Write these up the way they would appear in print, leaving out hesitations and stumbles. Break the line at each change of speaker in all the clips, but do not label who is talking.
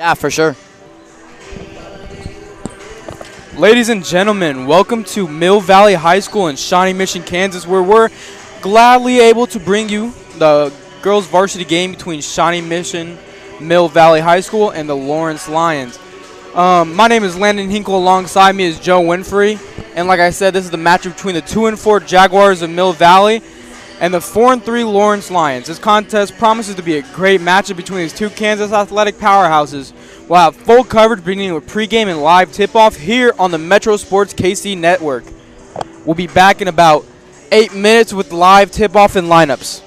Yeah, for sure.
Ladies and gentlemen, welcome to Mill Valley High School in Shawnee Mission, Kansas, where we're gladly able to bring you the girls' varsity game between Shawnee Mission, Mill Valley High School, and the Lawrence Lions. My name is Landon Hinkle. Alongside me is Joe Winfrey, and like I said, this is the matchup between the 2-4 Jaguars of Mill Valley and the 4-3 Lawrence Lions. This contest promises to be a great matchup between these two Kansas athletic powerhouses. We'll have full coverage beginning with pregame and live tip-off here on the Metro Sports KC Network. We'll be back in about 8 minutes with live tip-off and lineups.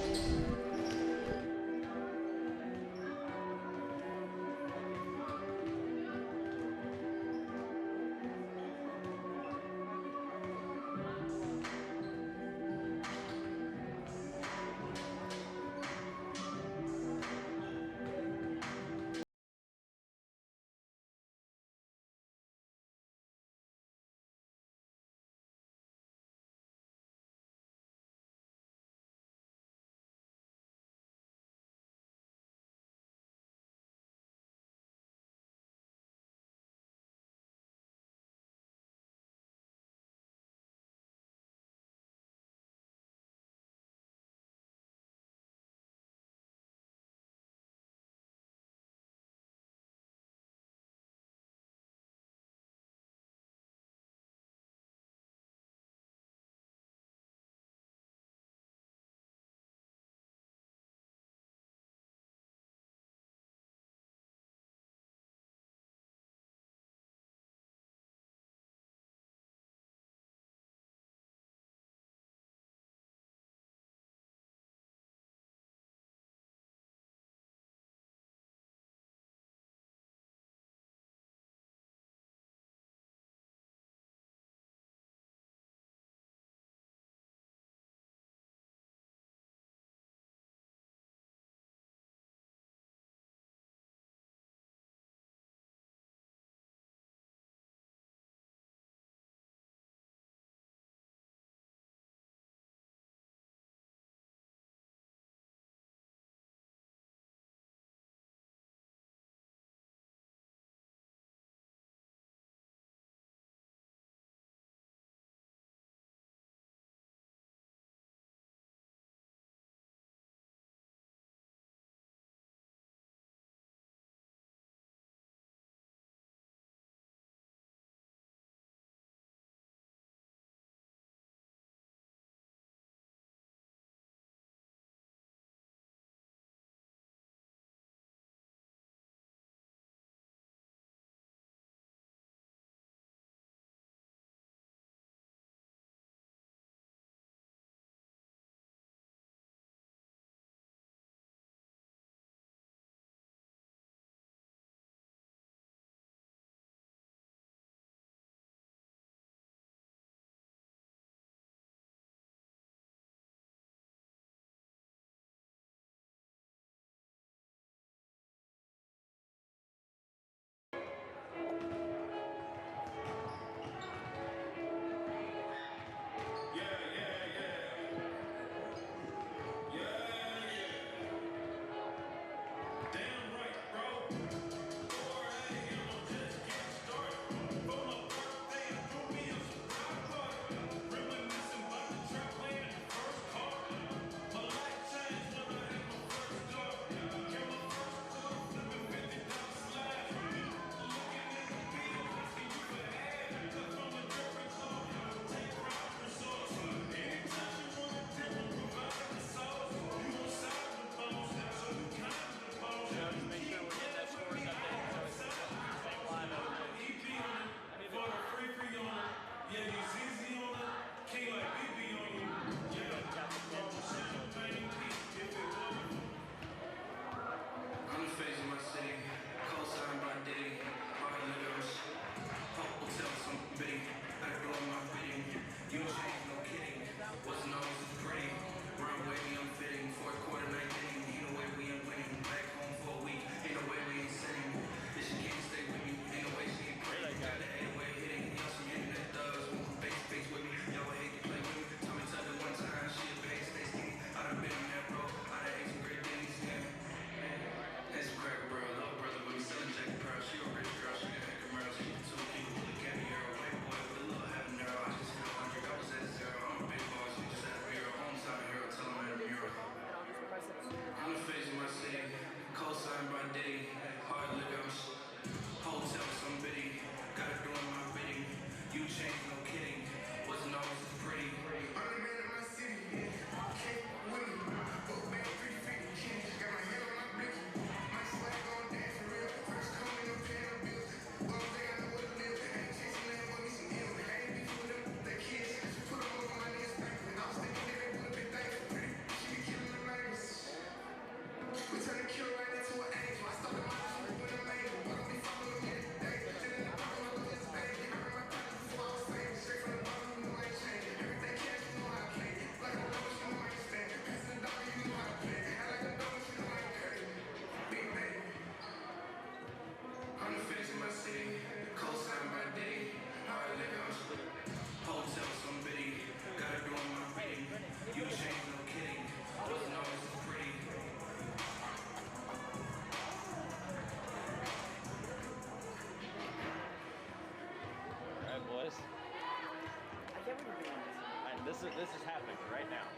This is happening right now.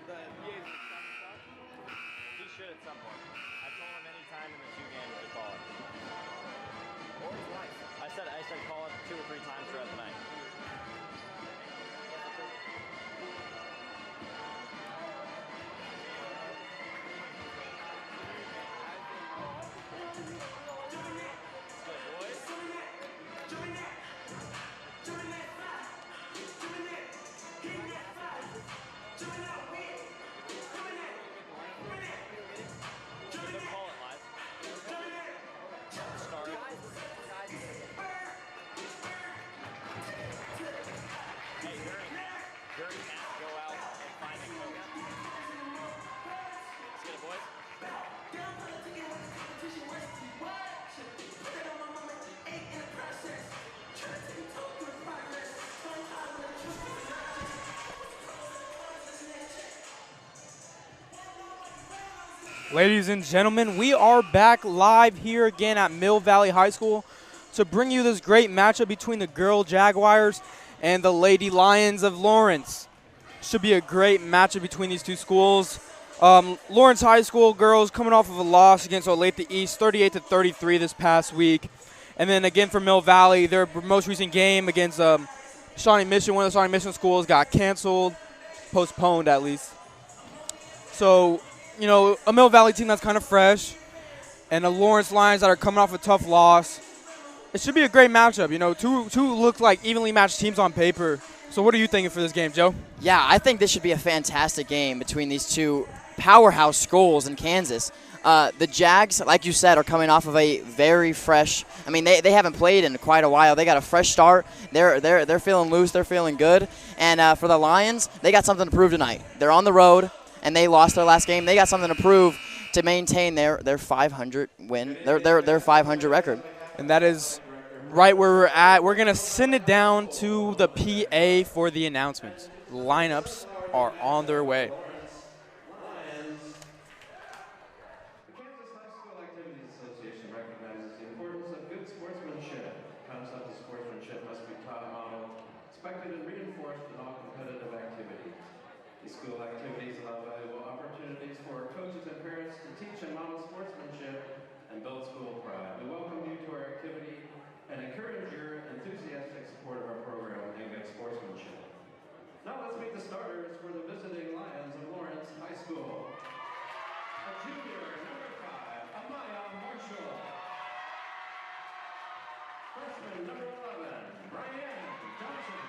He should at some point. I told him any time in the 2 games to call it. Or his wife. I said call it 2 or 3 times throughout the night.
Ladies and gentlemen, we are back live here again at Mill Valley High School to bring you this great matchup between the girl Jaguars and the Lady Lions of Lawrence. Should be a great matchup between these two schools. Lawrence High School girls coming off of a loss against Olathe East, 38-33 this past week. And then again for Mill Valley, their most recent game against Shawnee Mission, one of the Shawnee Mission schools, got canceled, postponed at least. So, you know, a Mill Valley team that's kind of fresh and the Lawrence Lions that are coming off a tough loss. It should be a great matchup. You know, two look like evenly matched teams on paper. So what are you thinking for this game, Joe?
Yeah, I think this should be a fantastic game between these two powerhouse schools in Kansas. The Jags, like you said, are coming off of a very fresh. I mean, they haven't played in quite a while. They got a fresh start. They're feeling loose. They're feeling good. And for the Lions, they got something to prove tonight. They're on the road, and they lost their last game. They got something to prove to maintain their 500 win, their 500 record.
And that is right where we're at. We're gonna send it down to the PA for the announcements. Lineups are on their way.
And reinforced in all competitive activities. These school activities allow valuable opportunities for coaches and parents to teach and model sportsmanship and build school pride. We welcome you to our activity and encourage your enthusiastic support of our program and good sportsmanship. Now let's meet the starters for the visiting Lions of Lawrence High School. A junior, number 5, Amaya Marshall. Freshman, number 11, Brian Johnson.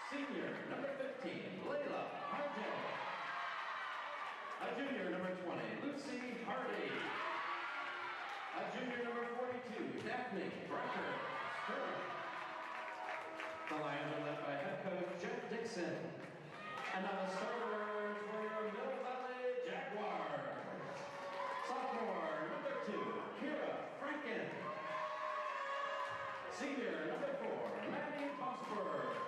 Senior, number 15, Layla Harjo. A junior, number 20, Lucy Hardy. A junior, number 42, Daphne Barker Sterling. The Lions are led by head coach Jeff Dixon. And now the starters for your Mill Valley Jaguars. Sophomore, number 2, Kira Franken. Senior, number 4, Maddie Bosberg.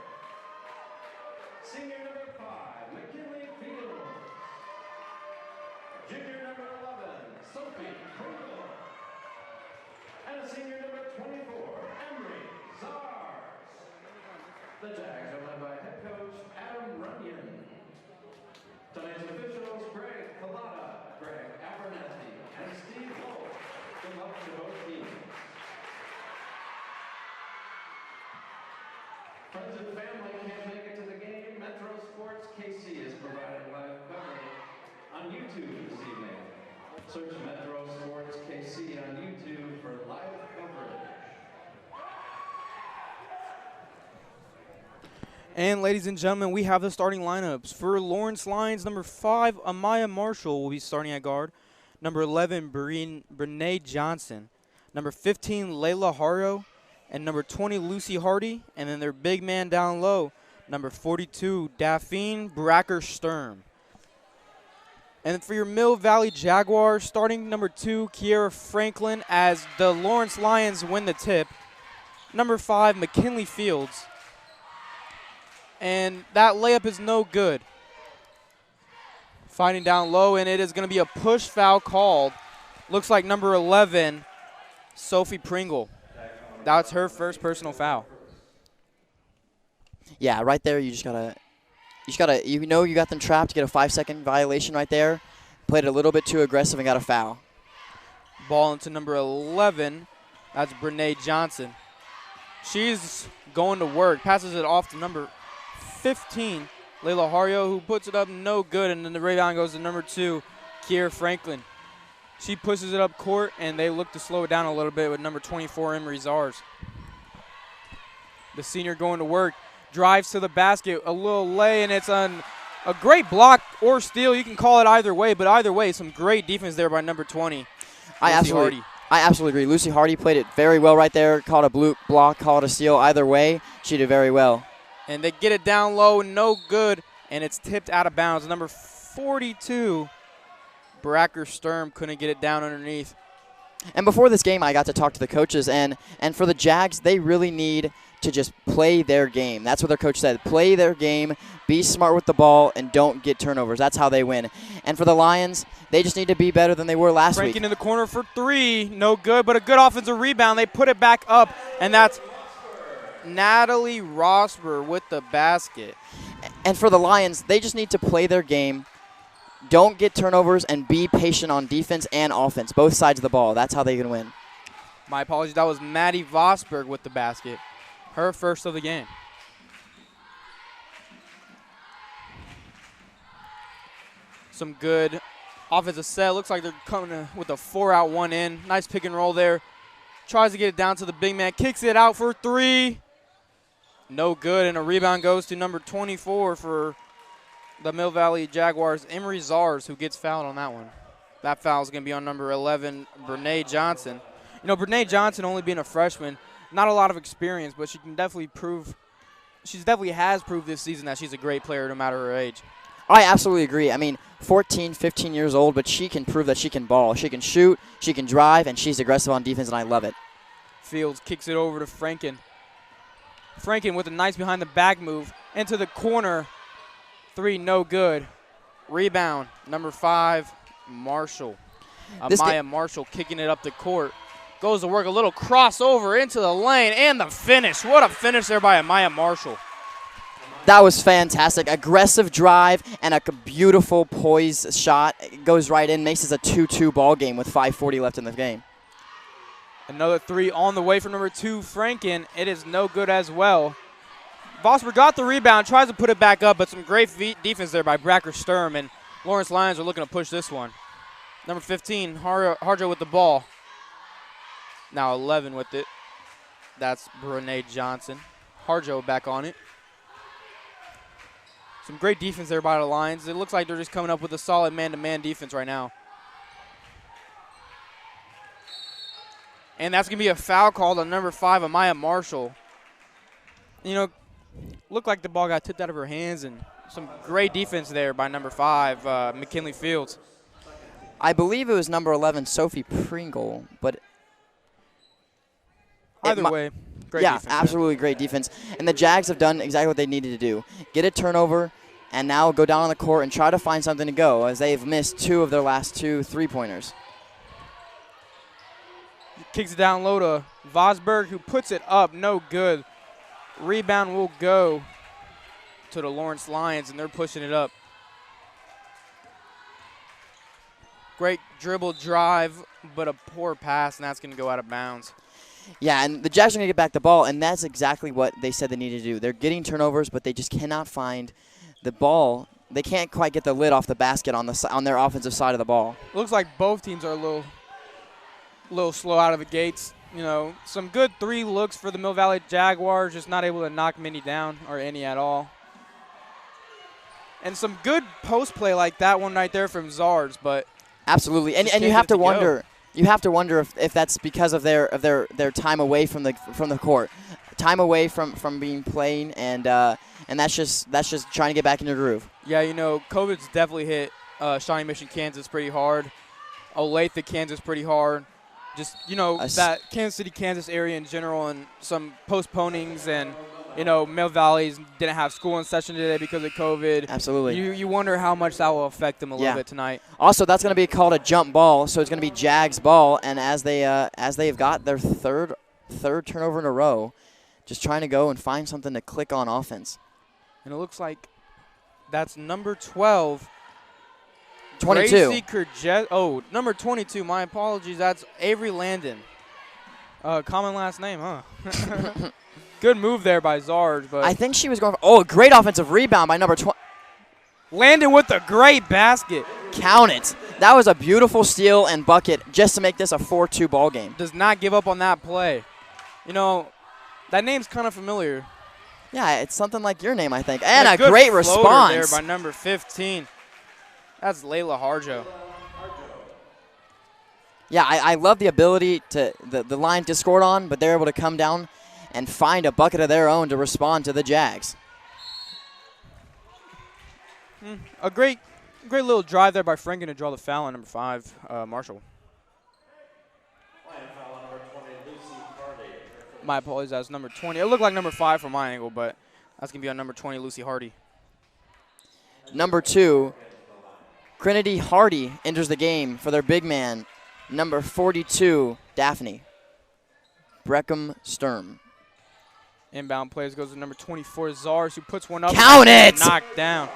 Senior number 5, McKinley Fields. Junior number 11, Sophie Pringle. And a senior number 24, Emery Zars. The Jags are led by head coach Adam Runyon. Tonight's officials, Greg Collada, Greg Abernathy, and Steve Holt. Good luck to both teams. Friends and family can't make it to the game. Metro Sports KC is providing live coverage on YouTube this evening. Search Metro Sports KC on YouTube for live coverage.
And ladies and gentlemen, we have the starting lineups. For Lawrence Lions, number 5, Amaya Marshall will be starting at guard. Number 11, Brene Johnson. Number 15, Layla Haro. And number 20, Lucy Hardy. And then their big man down low, number 42, Daphne Bracker Sturm. And for your Mill Valley Jaguars, starting number 2, Kiera Franklin, as the Lawrence Lions win the tip. Number 5, McKinley Fields. And that layup is no good. Fighting down low, and it is going to be a push foul called. Looks like number 11, Sophie Pringle. That's her first personal foul.
Yeah, right there you just got to you know you got them trapped. You get a 5-second violation right there. Played it a little bit too aggressive and got a foul.
Ball into number 11. That's Brene Johnson. She's going to work. Passes it off to number 15, Layla Hario, who puts it up no good. And then the rebound goes to number 2, Kier Franklin. She pushes it up court, and they look to slow it down a little bit with number 24, Emery Zars. The senior going to work. Drives to the basket. A little lay, and it's a great block or steal. You can call it either way, but either way, some great defense there by number 20.
I absolutely agree. Lucy Hardy played it very well right there. Called a blue block, called a steal. Either way, she did very well.
And they get it down low, no good, and it's tipped out of bounds. Number 42, Bracker Sturm, couldn't get it down underneath.
And before this game, I got to talk to the coaches, and for the Jags, they really need to just play their game. That's what their coach said. Play their game, be smart with the ball, and don't get turnovers. That's how they win. And for the Lions, they just need to be better than they were last week.
Franken in the corner for 3, no good, but a good offensive rebound. They put it back up, and that's Natalie Rosber with the basket.
And for the Lions, they just need to play their game, don't get turnovers, and be patient on defense and offense, both sides of the ball. That's how they can win.
My apologies. That was Maddie Vosberg with the basket. Her first of the game. Some good offensive set. Looks like they're coming with a 4-out, 1-in. Nice pick and roll there. Tries to get it down to the big man. Kicks it out for 3. No good, and a rebound goes to number 24 for the Mill Valley Jaguars, Emery Zars, who gets fouled on that one. That foul is going to be on number 11, Brene Johnson. You know, Brene Johnson only being a freshman, not a lot of experience, but she can definitely prove, she definitely has proved this season that she's a great player no matter her age.
I absolutely agree. I mean, 14, 15 years old, but she can prove that she can ball. She can shoot, she can drive, and she's aggressive on defense, and I love it.
Fields kicks it over to Franken. Franken with a nice behind the back move into the corner. 3, no good. Rebound, number 5, Marshall. Amaya Marshall kicking it up the court. Goes to work, a little crossover into the lane, and the finish. What a finish there by Amaya Marshall.
That was fantastic. Aggressive drive and a beautiful poise shot. It goes right in, makes this a 2-2 ball game with 5:40 left in the game.
Another 3 on the way from number 2, Franken. It is no good as well. Vosper got the rebound, tries to put it back up, but some great defense there by Bracker Sturm, and Lawrence Lions are looking to push this one. Number 15, Harjo with the ball. Now 11 with it. That's Brene Johnson. Harjo back on it. Some great defense there by the Lions. It looks like they're just coming up with a solid man-to-man defense right now. And that's going to be a foul called on number 5, Amaya Marshall. You know, looked like the ball got tipped out of her hands, and some great defense there by number 5, McKinley Fields.
I believe it was number 11, Sophie Pringle, but
either way, great defense.
Yeah, absolutely great defense. And the Jags have done exactly what they needed to do. Get a turnover and now go down on the court and try to find something to go, as they've missed 2 of their last 2 3-pointers.
Kicks it down low to Vosberg, who puts it up, no good. Rebound will go to the Lawrence Lions, and they're pushing it up. Great dribble drive, but a poor pass, and that's going to go out of bounds.
Yeah, and the Jags are going to get back the ball, and that's exactly what they said they needed to do. They're getting turnovers, but they just cannot find the ball. They can't quite get the lid off the basket on their offensive side of the ball.
Looks like both teams are a little slow out of the gates. You know, some good 3 looks for the Mill Valley Jaguars, just not able to knock many down or any at all. And some good post play like that one right there from Zars, but
absolutely. And you have to wonder. You have to wonder if that's because of their time away from the court, time away from being playing, and that's just trying to get back in your groove.
Yeah, you know, COVID's definitely hit Shawnee Mission, Kansas pretty hard. Olathe, Kansas pretty hard. Just, you know, that Kansas City, Kansas area in general, and some postponings, and, you know, Mill Valley's didn't have school in session today because of COVID.
Absolutely.
You wonder how much that will affect them a little bit tonight.
Also, that's going to be called a jump ball, so it's going to be Jags ball, and as they've got their third turnover in a row, just trying to go and find something to click on offense.
And it looks like That's number 12.
22.
Oh, number 22. My apologies. That's Avery Landon. Common last name, huh? Good move there by Zars, but
I think she was going for, oh, a great offensive rebound by number 20.
Landon with a great basket.
Count it. That was a beautiful steal and bucket just to make this a 4-2 ball game.
Does not give up on that play. You know, that name's kind of familiar.
Yeah, it's something like your name, I think. And a
good
great
floater
response.
there by number 15. That's Layla Harjo.
Yeah, I love the ability to the line to score on, but they're able to come down and find a bucket of their own to respond to the Jags.
A great little drive there by Franken to draw the foul on number 5, Marshall. My apologies, that's number 20. It looked like number 5 from my angle, but that's going to be on number 20, Lucy Hardy.
Number 2, Trinity Hardy enters the game for their big man, number 42, Daphne Breckham Sturm.
Inbound plays goes to number 24, Zars, who puts one up.
Count it!
Knocked down.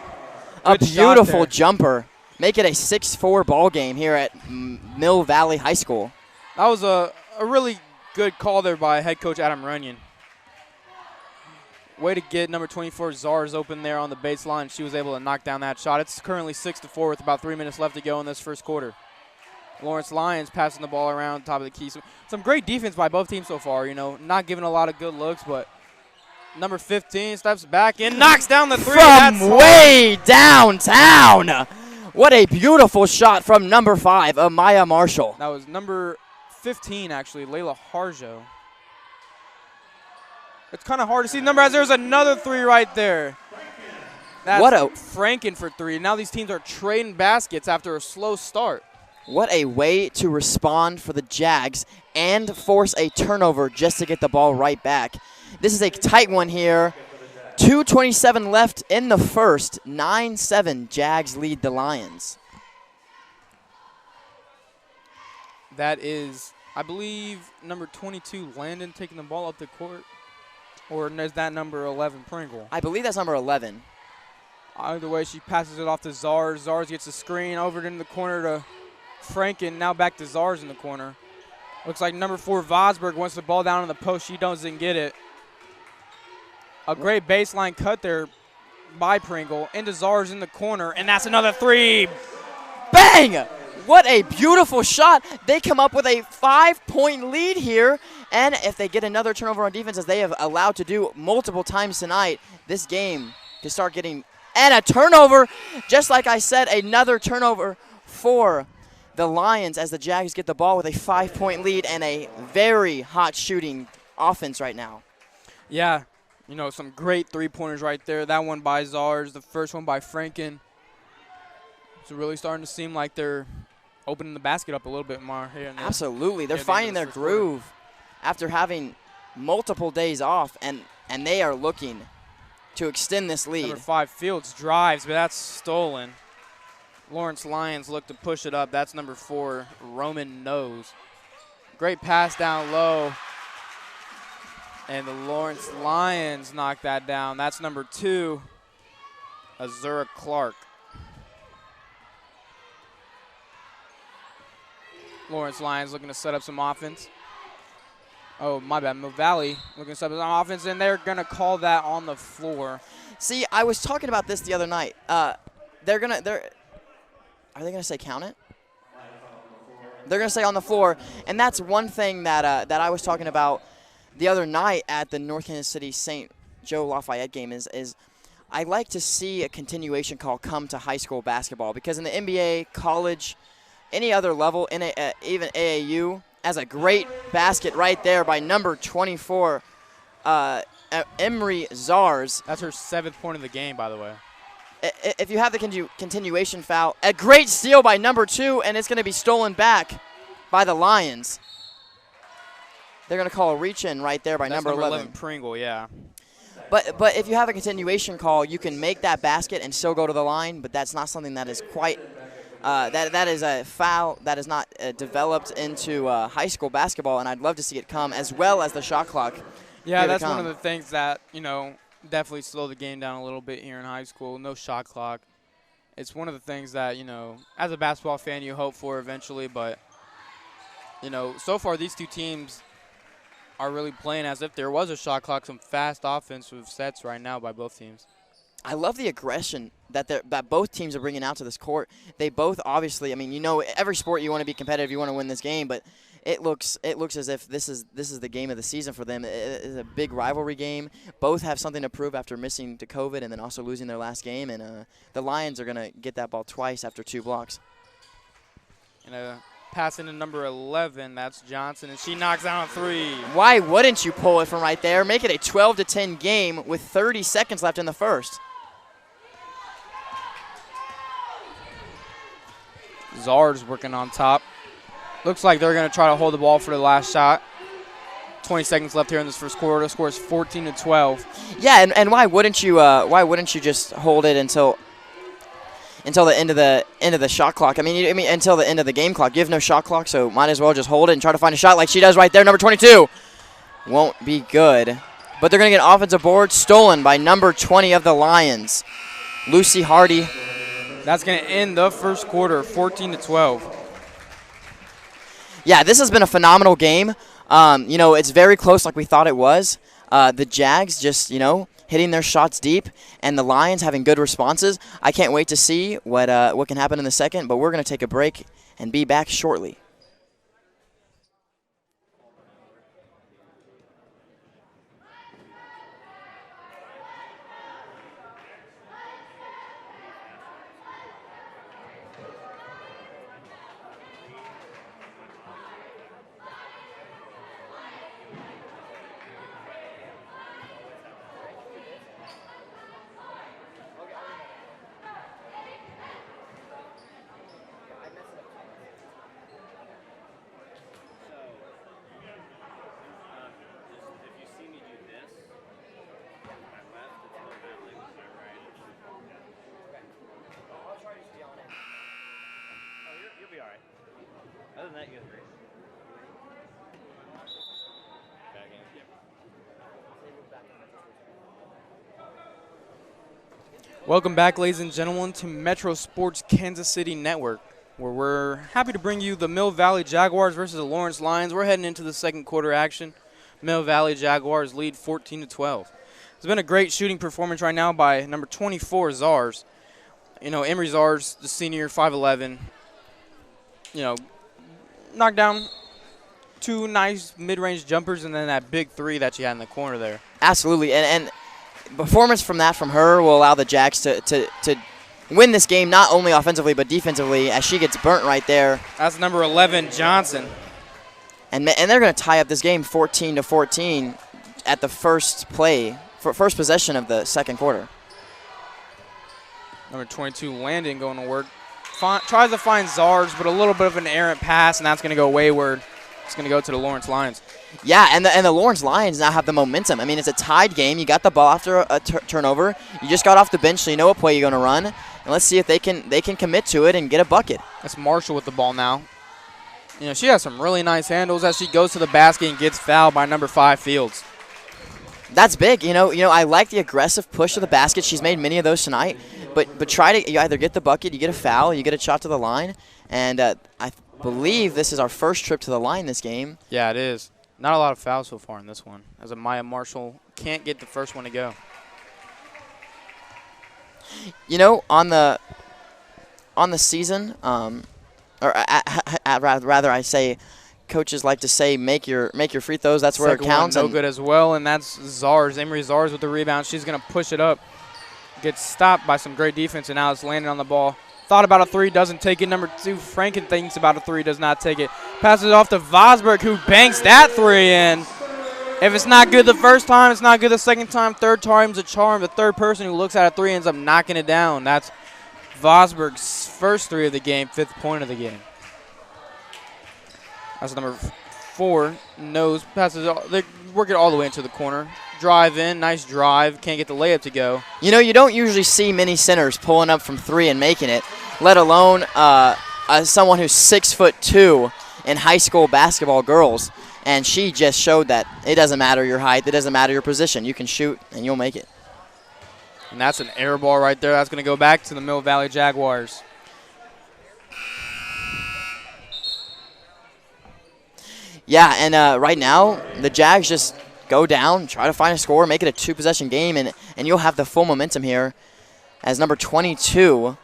A
Good shot
beautiful
there.
jumper. Make it a 6-4 ball game here at Mill Valley High School.
That was a really good call there by head coach Adam Runyon. Way to get number 24 Zars open there on the baseline. She was able to knock down that shot. It's currently 6-4 with about 3 minutes left to go in this first quarter. Lawrence Lyons passing the ball around top of the key. Some great defense by both teams so far, you know, not giving a lot of good looks, but number 15 steps back and knocks down the three.
From way downtown. What a beautiful shot from number 5, Amaya Marshall.
That was number 15, actually, Layla Harjo. It's kind of hard to see the number as there's another 3 right there. That's
What a-
Franken for 3. Now these teams are trading baskets after a slow start.
What a way to respond for the Jags and force a turnover just to get the ball right back. This is a tight one here. 2:27 left in the first. 9-7, Jags lead the Lions.
That is, I believe, number 22, Landon, taking the ball up the court. Or is that number 11, Pringle?
I believe that's number 11.
Either way, she passes it off to Zars. Zars gets the screen over in the corner to Franken. Now back to Zars in the corner. Looks like number 4, Vosberg, wants the ball down in the post. She doesn't get it. A great baseline cut there by Pringle. Into Zars in the corner, and that's another 3.
Bang! What a beautiful shot. They come up with a 5-point lead here. And if they get another turnover on defense, as they have allowed to do multiple times tonight, this game can start getting, and a turnover. Just like I said, another turnover for the Lions as the Jags get the ball with a 5-point lead and a very hot shooting offense right now.
Yeah, you know, some great 3-pointers right there. That one by Zars, the first one by Franken. It's really starting to seem like they're opening the basket up a little bit more here and there.
Absolutely. They're
Yeah,
finding their
first quarter.
groove after having multiple days off, and they are looking to extend this lead.
Number 5, Fields drives, but that's stolen. Lawrence Lyons look to push it up. That's number 4, Roman Nose. Great pass down low. And the Lawrence Lions knock that down. That's number 2, Azura Clark. Lawrence Lions looking to set up some offense. Oh, my bad. Mill Valley looking to set up some offense, and they're going to call that on the floor.
See, I was talking about this the other night. Are they gonna say count it? They're gonna say on the floor, and that's one thing that I was talking about the other night at the North Kansas City St. Joe Lafayette game is I like to see a continuation call come to high school basketball, because in the NBA, college, any other level, even AAU, as a great basket right there by number 24, Emery Zars.
That's her 7th point of the game, by the way.
If you have the continuation foul, a great steal by number 2, and it's going to be stolen back by the Lions. They're going to call a reach-in right there by
That's
number 11.
Pringle, yeah.
But if you have a continuation call, you can make that basket and still go to the line, but that's not something that is quite that is a foul that is not developed into high school basketball, and I'd love to see it come, as well as the shot clock.
Yeah,
here to
that's one
come.
of the things that, you know, definitely slow the game down a little bit here in high school. No shot clock. It's one of the things that, as a basketball fan you hope for eventually, but, so far these two teams are really playing as if there was a shot clock, some fast offensive sets right now by both teams.
I love the aggression that both teams are bringing out to this court. They both obviously, every sport you want to be competitive, you want to win this game, but it looks as if this is the game of the season for them. It is a big rivalry game. Both have something to prove after missing to COVID and then also losing their last game, and the Lions are going to get that ball twice after 2 blocks.
And passing to number 11, that's Johnson, and she knocks down a 3.
Why wouldn't you pull it from right there? Make it a 12-10 game with 30 seconds left in the first.
Czar's working on top. Looks like they're going to try to hold the ball for the last shot. 20 seconds left here in this first quarter. The score is 14-12.
Yeah, and why wouldn't you just hold it until the end of the shot clock? Until the end of the game clock. You have no shot clock, so might as well just hold it and try to find a shot like she does right there. Number 22 won't be good, but they're going to get an offensive board stolen by number 20 of the Lions, Lucy Hardy.
That's going to end the first quarter, 14-12.
Yeah, this has been a phenomenal game. It's very close like we thought it was. The Jags just, hitting their shots deep, and the Lions having good responses. I can't wait to see what can happen in the second, but we're going to take a break and be back shortly.
Other than that, you agree.
Welcome back, ladies and gentlemen, to Metro Sports Kansas City Network, where we're happy to bring you the Mill Valley Jaguars versus the Lawrence Lions. We're heading into the second quarter action. Mill Valley Jaguars lead 14-12. It's been a great shooting performance right now by number 24, Czars. Emery Czars, the senior, 5'11", knocked down 2 nice mid-range jumpers and then that big 3 that she had in the corner there.
Absolutely, and performance from her will allow the Jags to win this game, not only offensively but defensively, as she gets burnt right there.
That's number 11, Johnson.
And they're going to tie up this game 14-14 at the first possession of the second quarter.
Number 22, Landon, going to work. Tries to find Czars, but a little bit of an errant pass, and that's going to go wayward. It's going to go to the Lawrence Lions.
Yeah, and the Lawrence Lions now have the momentum. It's a tied game. You got the ball after a turnover. You just got off the bench, so you know what play you're going to run. And let's see if they can commit to it and get a bucket.
That's Marshall with the ball now. She has some really nice handles as she goes to the basket and gets fouled by number 5, Fields.
That's big. I like the aggressive push to the basket. She's made many of those tonight. But try to, you either get the bucket, you get a foul, you get a shot to the line. And I believe this is our first trip to the line this game.
Yeah, it is. Not a lot of fouls so far in this one, as Maya Marshall can't get the first one to go.
On the season, rather I say, coaches like to say make your free throws. That's where it counts.
No good as well, and that's Czars. Emery Czars with the rebound. She's going to push it up. Gets stopped by some great defense, and now it's landing on the ball. Thought about a 3, doesn't take it. Number 2, Franken thinks about a 3, does not take it. Passes it off to Vosberg, who banks that 3 in. If it's not good the first time, it's not good the second time. Third time's a charm. The third person who looks at a 3 ends up knocking it down. That's Vosberg's first 3 of the game, 5th point of the game. That's number 4, Nose. Passes it. They work it all the way into the corner. Drive in, nice drive. Can't get the layup to go.
You don't usually see many centers pulling up from 3 and making it, let alone someone who's 6'2" in high school basketball girls. And she just showed that it doesn't matter your height, it doesn't matter your position. You can shoot and you'll make it.
And that's an air ball right there. That's going to go back to the Mill Valley Jaguars.
Yeah, and right now, the Jags just go down, try to find a score, make it a two-possession game, and you'll have the full momentum here as number 22,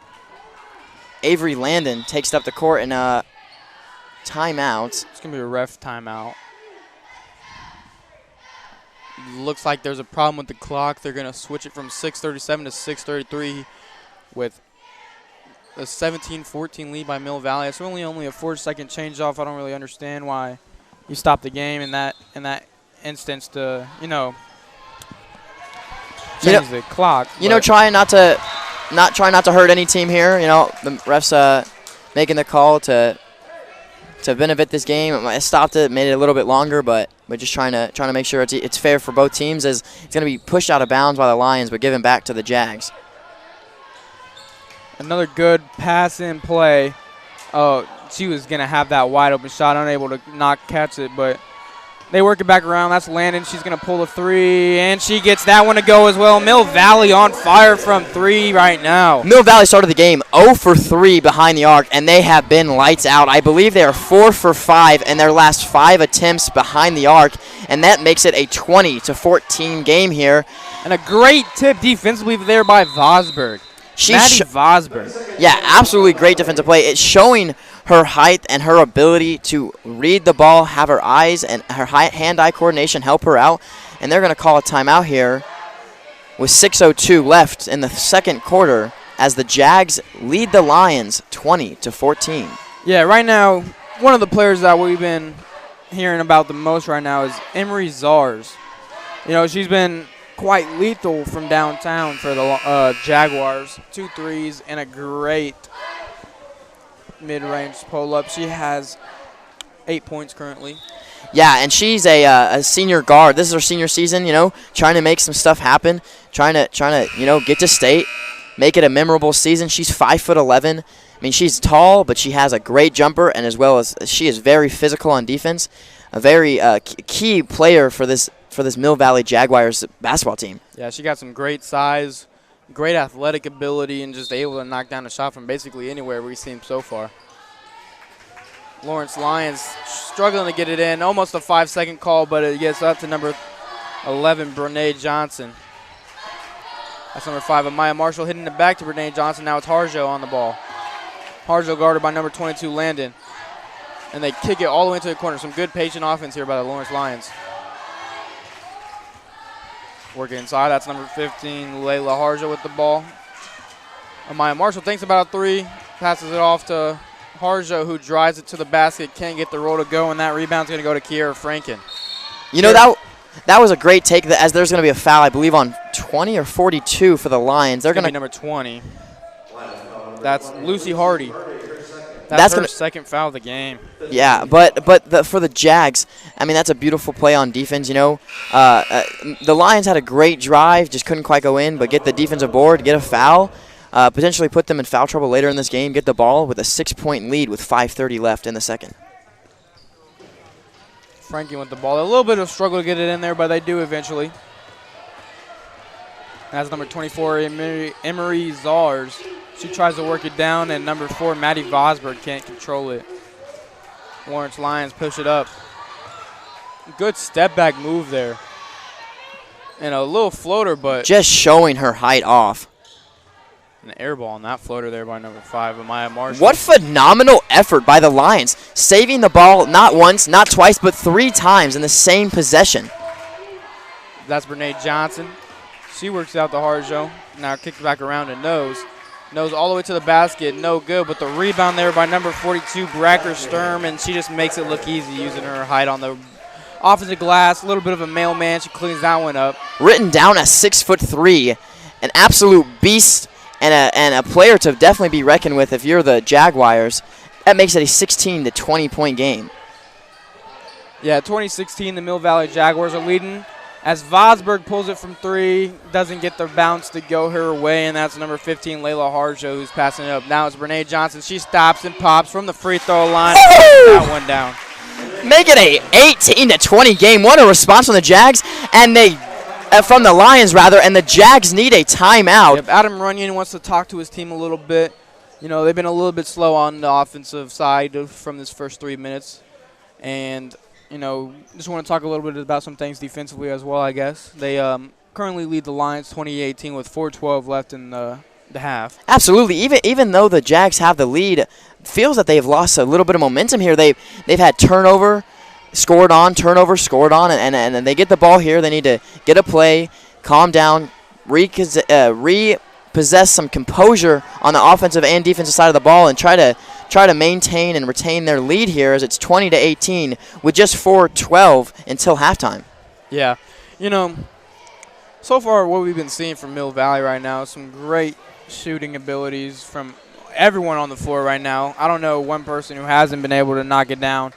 Avery Landon, takes it up the court in a timeout.
It's going to be a ref timeout. Looks like there's a problem with the clock. They're going to switch it from 6:37 to 6:33 with a 17-14 lead by Mill Valley. It's only a 4-second change off. I don't really understand why you stop the game in that instance to, change the clock.
Trying not to hurt any team here. The refs making the call to benefit this game. I stopped it, made it a little bit longer, but just trying to make sure it's fair for both teams, as it's going to be pushed out of bounds by the Lions, but given back to the Jags.
Another good pass in play. Oh, she was going to have that wide open shot, unable to not catch it, but they work it back around. That's Landon. She's going to pull a three, and she gets that one to go as well. Mill Valley on fire from three right now.
Mill Valley started the game 0 for 3 behind the arc, and they have been lights out. I believe they are 4 for 5 in their last 5 attempts behind the arc, and that makes it a 20-14 game here.
And a great tip defensively there by Vosberg. Maddie Vosberg.
Yeah, absolutely great defensive play. It's showing her height and her ability to read the ball, have her eyes and her hand-eye coordination help her out. And they're going to call a timeout here with 6:02 left in the second quarter as the Jags lead the Lions 20-14.
Yeah, right now, one of the players that we've been hearing about the most right now is Emery Zars. She's been quite lethal from downtown for the Jaguars. 2 threes and a great mid-range pull-up. She has 8 points currently.
Yeah, and she's a senior guard. This is her senior season, trying to make some stuff happen, trying to get to state, make it a memorable season. She's 5'11". I mean, she's tall, but she has a great jumper, and as well as she is very physical on defense. A very key player for this Mill Valley Jaguars basketball team.
Yeah, she got some great size, great athletic ability, and just able to knock down a shot from basically anywhere we've seen so far. Lawrence Lions struggling to get it in. Almost a 5-second call, but it gets up to number 11, Brene Johnson. That's number 5, Amaya Marshall hitting it back to Brene Johnson. Now it's Harjo on the ball. Harjo guarded by number 22, Landon. And they kick it all the way into the corner. Some good patient offense here by the Lawrence Lions. Working inside. That's number 15, Layla Harjo with the ball. Amaya Marshall thinks about a 3. Passes it off to Harjo, who drives it to the basket. Can't get the roll to go, and that rebound's going to go to Kiera Franken.
That was a great take, as there's going to be a foul, I believe, on 20 or 42 for the Lions. They're going to
be number 20. That's Lucy Hardy. That's her second foul of the game.
Yeah, but for the Jags, I mean, that's a beautiful play on defense. The Lions had a great drive, just couldn't quite go in, but get the defensive board, get a foul, potentially put them in foul trouble later in this game, get the ball with a 6-point lead with 5:30 left in the second.
Frankie with the ball. A little bit of struggle to get it in there, but they do eventually. That's number 24, Emery Zars. She tries to work it down, and number 4, Maddie Vosberg, can't control it. Lawrence Lions push it up. Good step-back move there. And a little floater, but
just showing her height off.
An air ball on that floater there by number 5, Amaya Marshall.
What phenomenal effort by the Lions, saving the ball not once, not twice, but 3 times in the same possession.
That's Brene Johnson. She works out the Harjo. Now kicks back around to Nose. Nose all the way to the basket, no good, but the rebound there by number 42, Bracker Sturm, and she just makes it look easy using her height on the offensive glass. A little bit of a mailman. She cleans that one up. Written
down as 6'3", an absolute beast and a player to definitely be reckoned with if you're the Jaguars. That makes it a 16 to 20-point game.
Yeah, 2016, the Mill Valley Jaguars are leading. As Vosberg pulls it from 3, doesn't get the bounce to go her way, and that's number 15, Layla Harjo, who's passing it up. Now it's Brene Johnson. She stops and pops from the free throw line. That one down.
Make it a 18 to 20 game. What a response from the Jags, and they from the Lions, rather, and the Jags need a timeout.
Yep, Adam Runyon wants to talk to his team a little bit. You know, they've been a little bit slow on the offensive side from this first 3 minutes. And, you know, just want to talk a little bit about some things defensively as well, I guess. They currently lead the Lions 20-18 with 4:12 left in the half.
Absolutely. Even though the Jags have the lead, feels that they've lost a little bit of momentum here. They've had turnover, scored on, and they get the ball here. They need to get a play, calm down, repossess some composure on the offensive and defensive side of the ball, and try to maintain and retain their lead here as it's 20-18 with just 4:12 until halftime.
Yeah, you know, so far what we've been seeing from Mill Valley right now is some great shooting abilities from everyone on the floor right now. I don't know one person who hasn't been able to knock it down.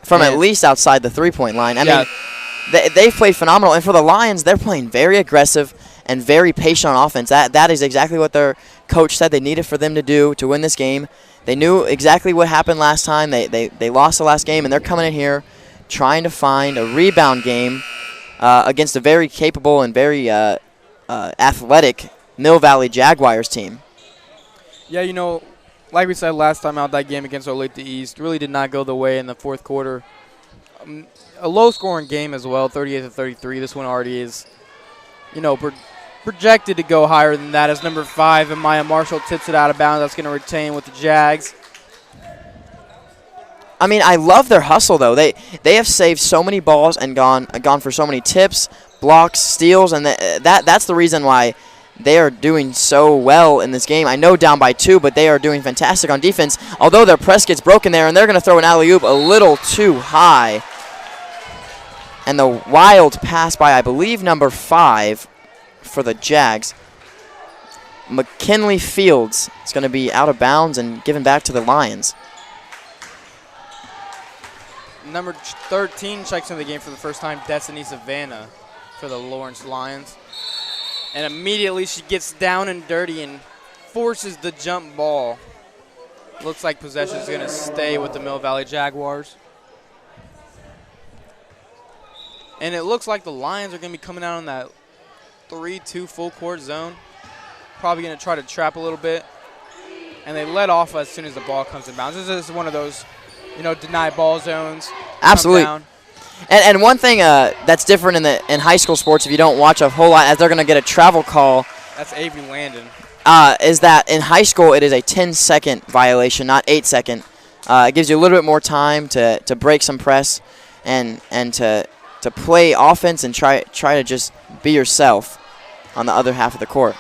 From at least outside the three-point line. I mean, they've played phenomenal. And for the Lions, they're playing very aggressive and very patient on offense. That is exactly what their coach said they needed for them to do to win this game. They knew exactly what happened last time. They lost the last game, and they're coming in here trying to find a rebound game against a very capable and very athletic Mill Valley Jaguars team.
Yeah, you know, like we said last time out, that game against Olathe East really did not go the way in the fourth quarter. A low-scoring game as well, 38-33. This one already is, you know, projected to go higher than that as number 5, and Maya Marshall tips it out of bounds. That's going to retain with the Jags.
I mean, I love their hustle, though. They have saved so many balls and gone for so many tips, blocks, steals, and that's the reason why they are doing so well in this game. I know down by 2, but they are doing fantastic on defense, although their press gets broken there, and they're going to throw an alley-oop a little too high. And the wild pass by, I believe, number 5 for the Jags. McKinley Fields is going to be out of bounds and given back to the Lions.
Number 13 checks in the game for the first time, Destiny Savannah for the Lawrence Lions. And immediately she gets down and dirty and forces the jump ball. Looks like possession is going to stay with the Mill Valley Jaguars. And it looks like the Lions are going to be coming out on that 3-2 full court zone. Probably going to try to trap a little bit. And they let off as soon as the ball comes in bounds. This is one of those, you know, deny ball zones.
Absolutely. And one thing that's different in high school sports, if you don't watch a whole lot, as they're going to get a travel call.
That's Avery Landon.
Is that in high school it is a 10-second violation, not 8-second. It gives you a little bit more time to break some press and to play offense and try to just be yourself on the other half of the court.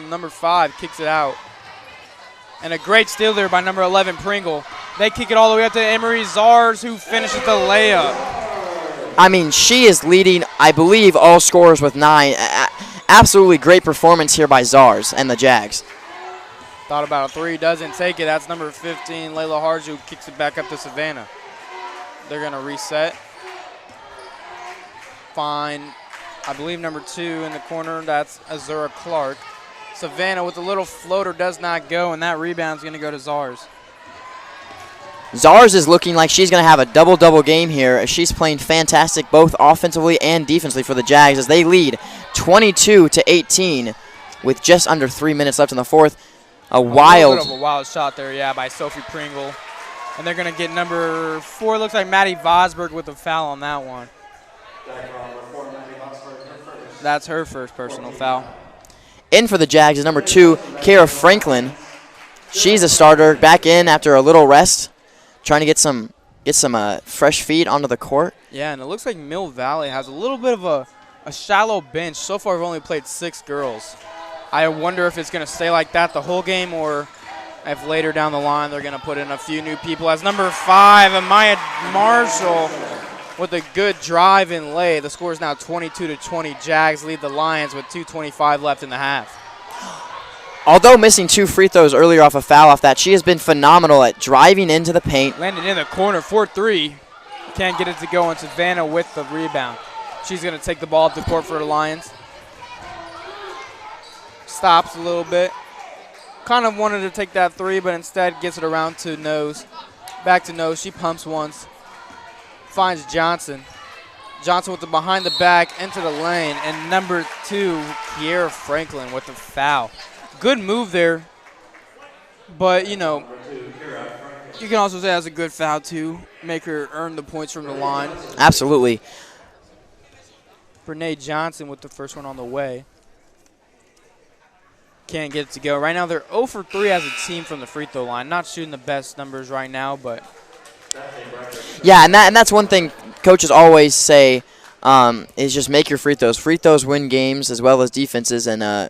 Number 5 kicks it out. And a great steal there by number 11, Pringle. They kick it all the way up to Emery Zars, who finishes the layup.
I mean, she is leading, I believe, all scorers with 9. Absolutely great performance here by Zars and the Jags.
Thought about a 3, doesn't take it. That's number 15, Layla Harju, kicks it back up to Savannah. They're going to reset. Find, I believe, number 2 in the corner. That's Azura Clark. Savannah with a little floater does not go, and that rebound's going to go to Zars.
Zars is looking like she's going to have a double-double game here. She's playing fantastic both offensively and defensively for the Jags as they lead 22-18 with just under 3 minutes left in the fourth. A wild
shot there, yeah, by Sophie Pringle. And they're going to get number 4. Looks like Maddie Vosberg with a foul on that one. That's her first personal foul.
In for the Jags is number 2, Kara Franklin. She's a starter, back in after a little rest, trying to get some fresh feet onto the court.
Yeah, and it looks like Mill Valley has a little bit of a shallow bench. So far, we've only played 6 girls. I wonder if it's going to stay like that the whole game, or if later down the line they're going to put in a few new people. As number 5, Amaya Marshall with a good drive and lay. The score is now 22-20. Jags lead the Lions with 2:25 left in the half.
Although missing 2 free throws earlier off a foul off that, she has been phenomenal at driving into the paint.
Landed in the corner, 4-3. Can't get it to go, and Savannah with the rebound. She's going to take the ball up the court for the Lions. Stops a little bit. Kind of wanted to take that 3, but instead gets it around to Nose. Back to Nose. She pumps once. Finds Johnson. Johnson with the behind the back into the lane. And number 2, Kiera Franklin with the foul. Good move there. But, you know, you can also say that's a good foul, too. Make her earn the points from the line.
Absolutely.
Brene Johnson with the first one on the way. Can't get it to go. Right now, they're 0 for 3 as a team from the free throw line. Not shooting the best numbers right now, but.
Yeah, and that's one thing coaches always say is just make your free throws. Free throws win games as well as defenses, and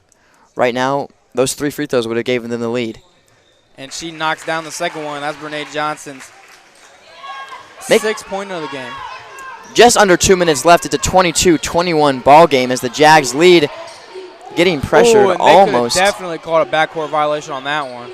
right now, those 3 free throws would have given them the lead.
And she knocks down the second one. That's Brene Johnson's 6th point of the game.
Just under 2 minutes left. It's a 22-21 ball game as the Jags lead, getting pressured
and
almost.
They could have definitely called a backcourt violation on that one.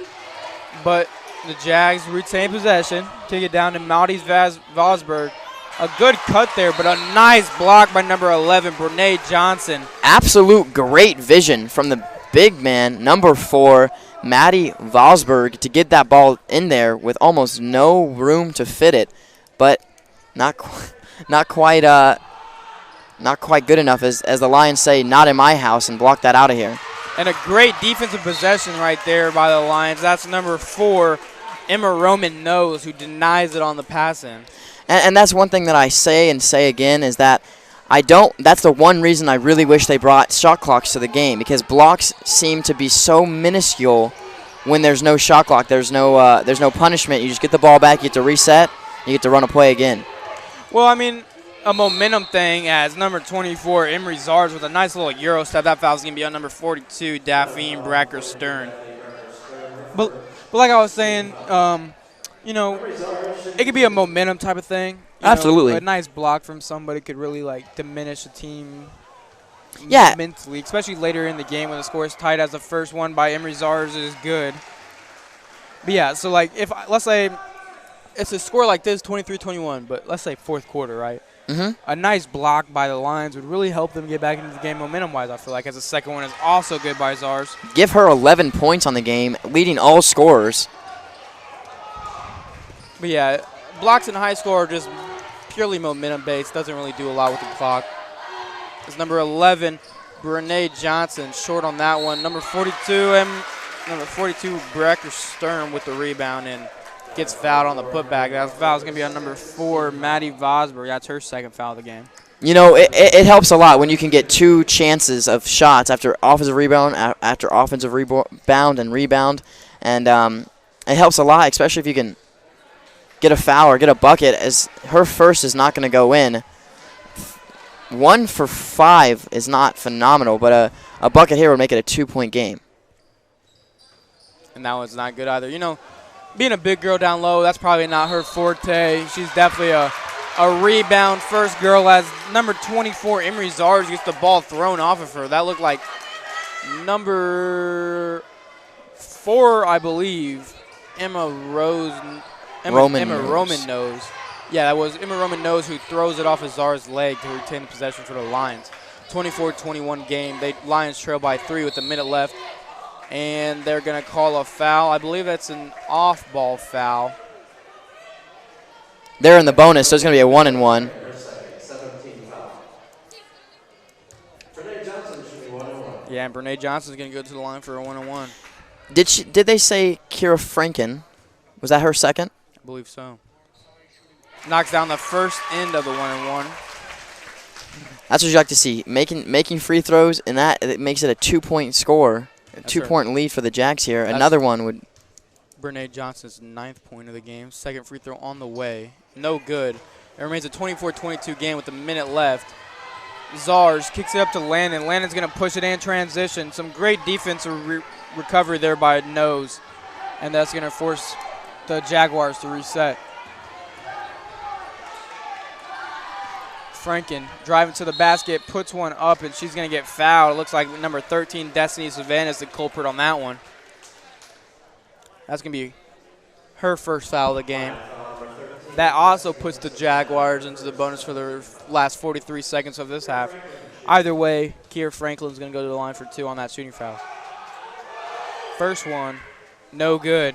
But the Jags retain possession, take it down to Maldi's Vosberg. A good cut there, but a nice block by number 11, Brene Johnson.
Absolute great vision from the big man, number 4, Maddie Vosberg, to get that ball in there with almost no room to fit it, but not quite good enough, as the Lions say, not in my house, and block that out of here.
And a great defensive possession right there by the Lions. That's number 4, Emma Roman Knows, who denies it on the pass in.
And that's one thing that I say and say again is that that's the one reason I really wish they brought shot clocks to the game, because blocks seem to be so minuscule when there's no shot clock. There's no punishment. You just get the ball back, you get to reset, you get to run a play again.
Well, I mean, a momentum thing as number 24, Emery Zars, with a nice little Euro step. That foul's going to be on number 42, Daphne Bracker-Stern. But like I was saying, you know, it could be a momentum type of thing.
Absolutely.
A nice block from somebody could really, like, diminish a team mentally, especially later in the game when the score is tight, as the first one by Emery Zars is good. But, yeah, so, like, let's say it's a score like this, 23-21, but let's say fourth quarter, right?
Mm-hmm.
A nice block by the Lions would really help them get back into the game momentum-wise, I feel like, as the second one is also good by Zars.
Give her 11 points on the game, leading all scorers.
But, yeah, blocks in high school are just purely momentum-based. Doesn't really do a lot with the clock. It's number 11, Brene Johnson, short on that one. Number 42, Bracker Stern with the rebound and gets fouled on the putback. That foul is going to be on number 4, Maddie Vosberg. That's her second foul of the game.
You know, it helps a lot when you can get 2 chances of shots after offensive rebound, and rebound. And it helps a lot, especially if you can get a foul or get a bucket, as her first is not going to go in. 1 for 5 is not phenomenal, but a bucket here would make it a 2-point game.
And that one's not good either. You know, being a big girl down low, that's probably not her forte. She's definitely a rebound first girl, as number 24, Emery Zars, gets the ball thrown off of her. That looked like number 4, I believe, Emma Roman Knows. Yeah, that was Emma Roman Knows who throws it off of Zars' leg to retain the possession for the Lions. 24-21 game. The Lions trail by 3 with a minute left. And they're going to call a foul. I believe that's an off-ball foul.
They're in the bonus, so it's going to be a 1-and-1.
Yeah, and Brene Johnson's going to go to the line for a 1-and-1.
Did they say Kiera Franken? Was that her second?
I believe so. Knocks down the first end of the 1-and-1.
That's what you like to see. Making free throws, and it makes it a 2-point score. A 2-point lead for the Jags here. Another one would.
Brene Johnson's 9th point of the game. Second free throw on the way. No good. It remains a 24-22 game with a minute left. Zars kicks it up to Landon. Landon's going to push it in transition. Some great defensive recovery there by Nose. And that's going to force the Jaguars to reset. Franken driving to the basket, puts one up, and she's going to get fouled. It looks like number 13, Destiny Savannah, is the culprit on that one. That's going to be her first foul of the game. That also puts the Jaguars into the bonus for the last 43 seconds of this half. Either way, Kiera Franklin's going to go to the line for 2 on that shooting foul. First one, no good.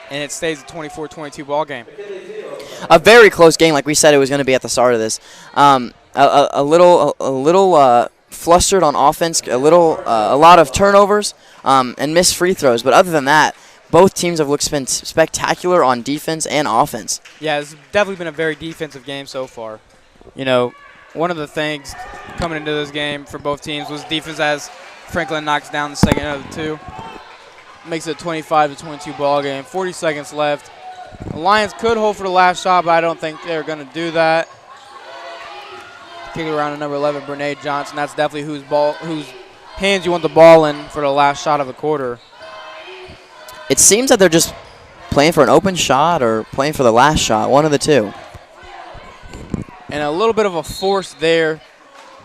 And it stays a 24-22 ball game.
A very close game, like we said it was going to be at the start of this. A little flustered on offense, a lot of turnovers and missed free throws. But other than that, both teams have looked spectacular on defense and offense.
Yeah, it's definitely been a very defensive game so far. You know, one of the things coming into this game for both teams was defense, as Franklin knocks down the second of the two. Makes it a 25-22 ball game. 40 seconds left. The Lions could hold for the last shot, but I don't think they're going to do that. Kick it around to number 11, Brene Johnson. That's definitely whose hands you want the ball in for the last shot of the quarter.
It seems that they're just playing for an open shot or playing for the last shot, one of the two.
And a little bit of a force there.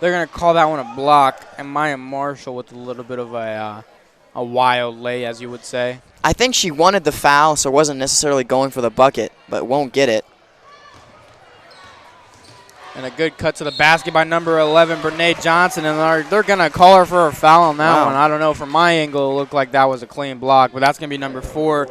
They're going to call that one a block. And Maya Marshall with a little bit of a wild lay, as you would say.
I think she wanted the foul, so wasn't necessarily going for the bucket, but won't get it.
And a good cut to the basket by number 11, Brene Johnson. And they're going to call her for a foul on that one. I don't know. From my angle, it looked like that was a clean block. But that's going to be number 4,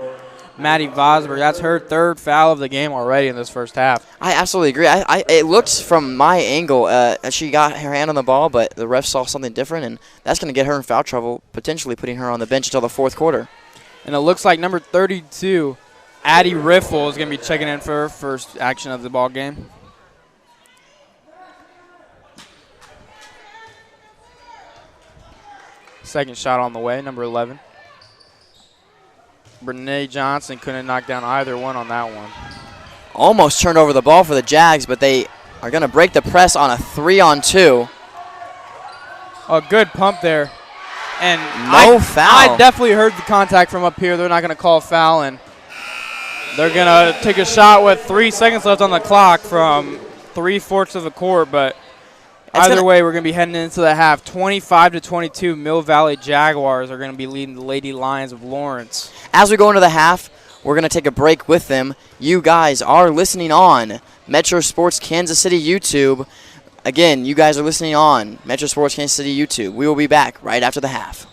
Maddie Vosberg. That's her third foul of the game already in this first half.
I absolutely agree. It looked from my angle, she got her hand on the ball, but the ref saw something different, and that's going to get her in foul trouble, potentially putting her on the bench until the fourth quarter.
And it looks like number 32, Addie Riffle, is going to be checking in for her first action of the ball game. Second shot on the way, number 11. Brene Johnson couldn't knock down either one on that one.
Almost turned over the ball for the Jags, but they are going to break the press on a 3-on-2.
A good pump there. And
no foul.
I definitely heard the contact from up here. They're not going to call a foul, and they're going to take a shot with 3 seconds left on the clock from 3/4 of the court, but either way, we're going to be heading into the half. 25-22, Mill Valley Jaguars are going to be leading the Lady Lions of Lawrence.
As we go into the half, we're going to take a break with them. You guys are listening on Metro Sports Kansas City YouTube. Again, you guys are listening on Metro Sports Kansas City YouTube. We will be back right after the half.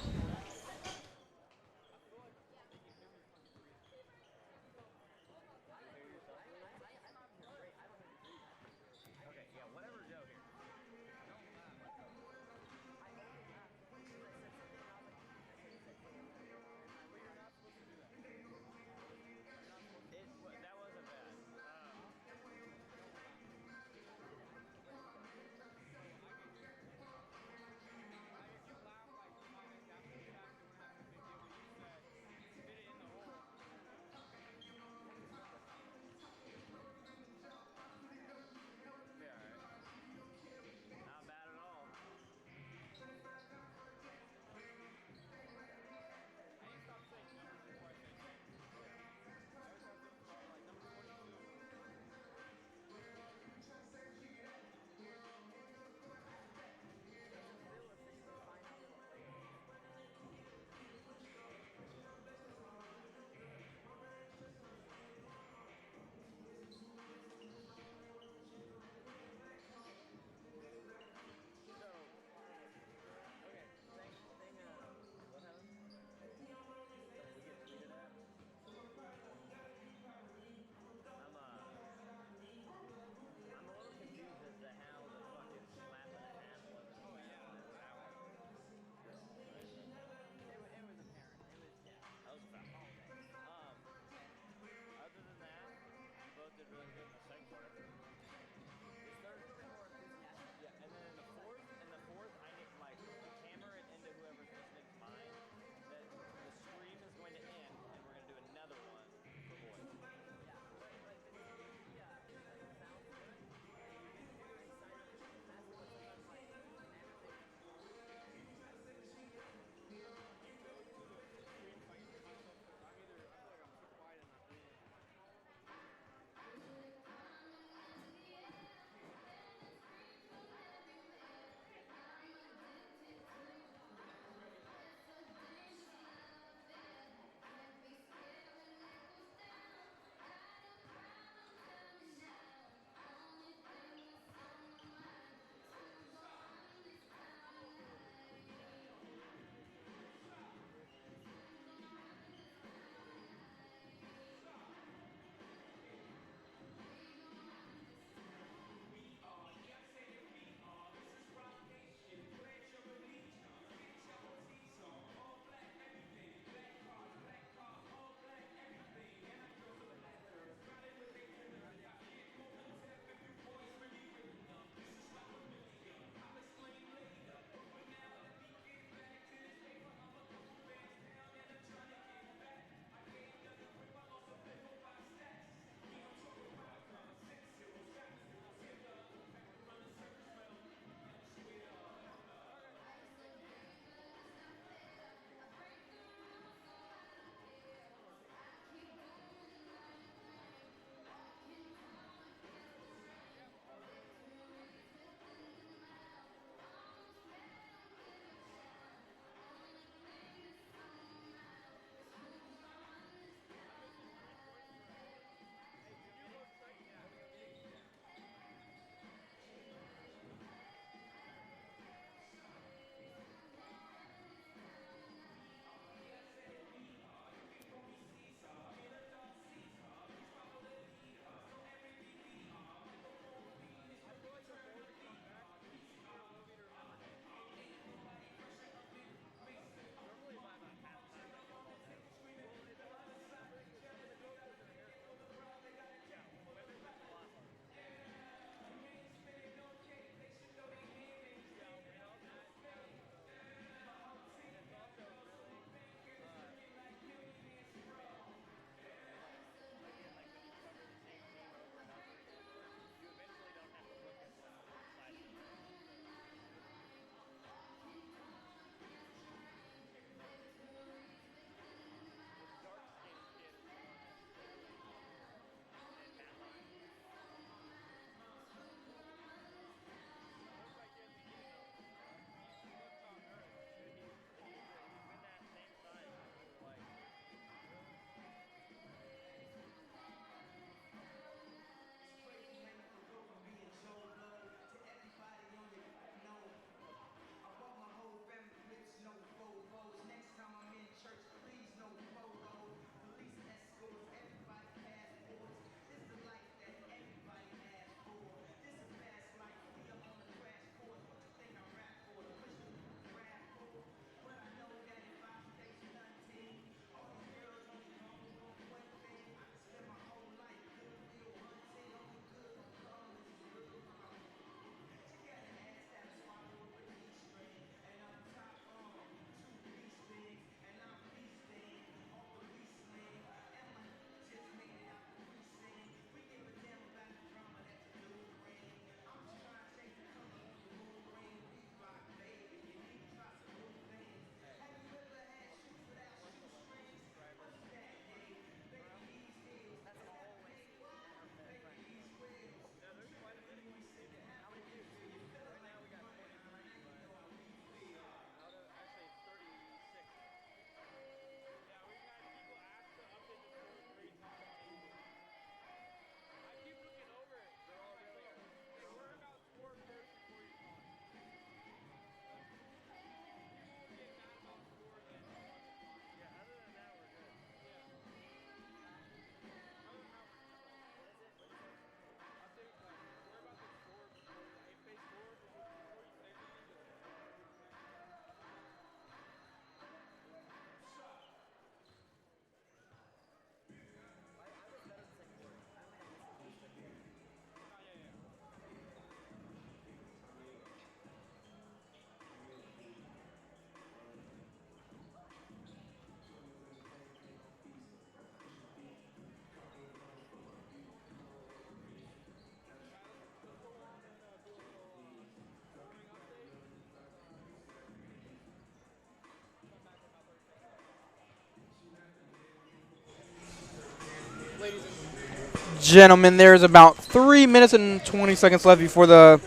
gentlemen, there's about 3 minutes and 20 seconds left before the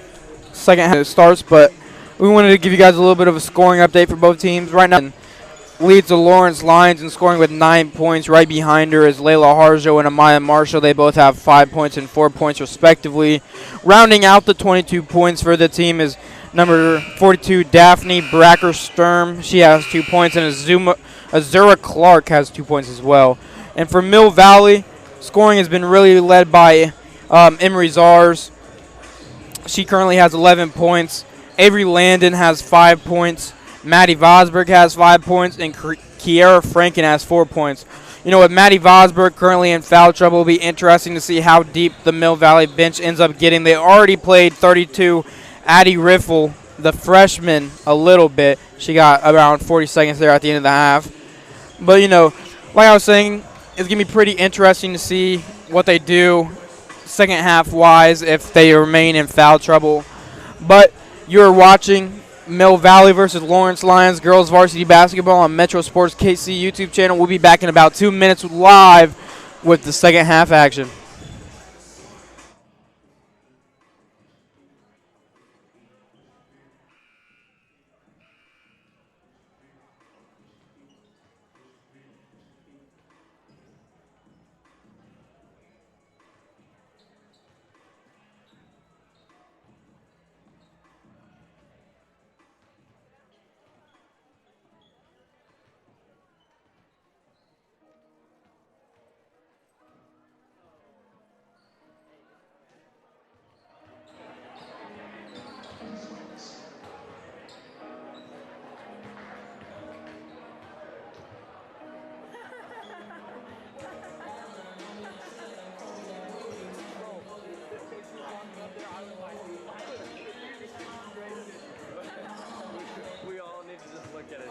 second half starts, but we wanted to give you guys a little bit of a scoring update for both teams. Right now, leads the Lawrence Lions in scoring with 9 points. Right behind her is Layla Harjo and Amaya Marshall. They both have 5 points and 4 points respectively. Rounding out the 22 points for the team is number 42, Daphne Bracker-Sturm. She has 2 points, and Azura Clark has 2 points as well. And for Mill Valley, scoring has been really led by Emery Zars. She currently has 11 points. Avery Landon has 5 points. Maddie Vosberg has 5 points, and Kiera Franken has 4 points. You know, with Maddie Vosberg currently in foul trouble, it'll be interesting to see how deep the Mill Valley bench ends up getting. They already played 32 Addie Riffle, the freshman, a little bit. She got around 40 seconds there at the end of the half. But, you know, like I was saying, it's going to be pretty interesting to see what they do second half-wise if they remain in foul trouble. But you're watching Mill Valley versus Lawrence Lions girls varsity basketball on Metro Sports KC YouTube channel. We'll be back in about 2 minutes live with the second half action.
We all need to just look at it.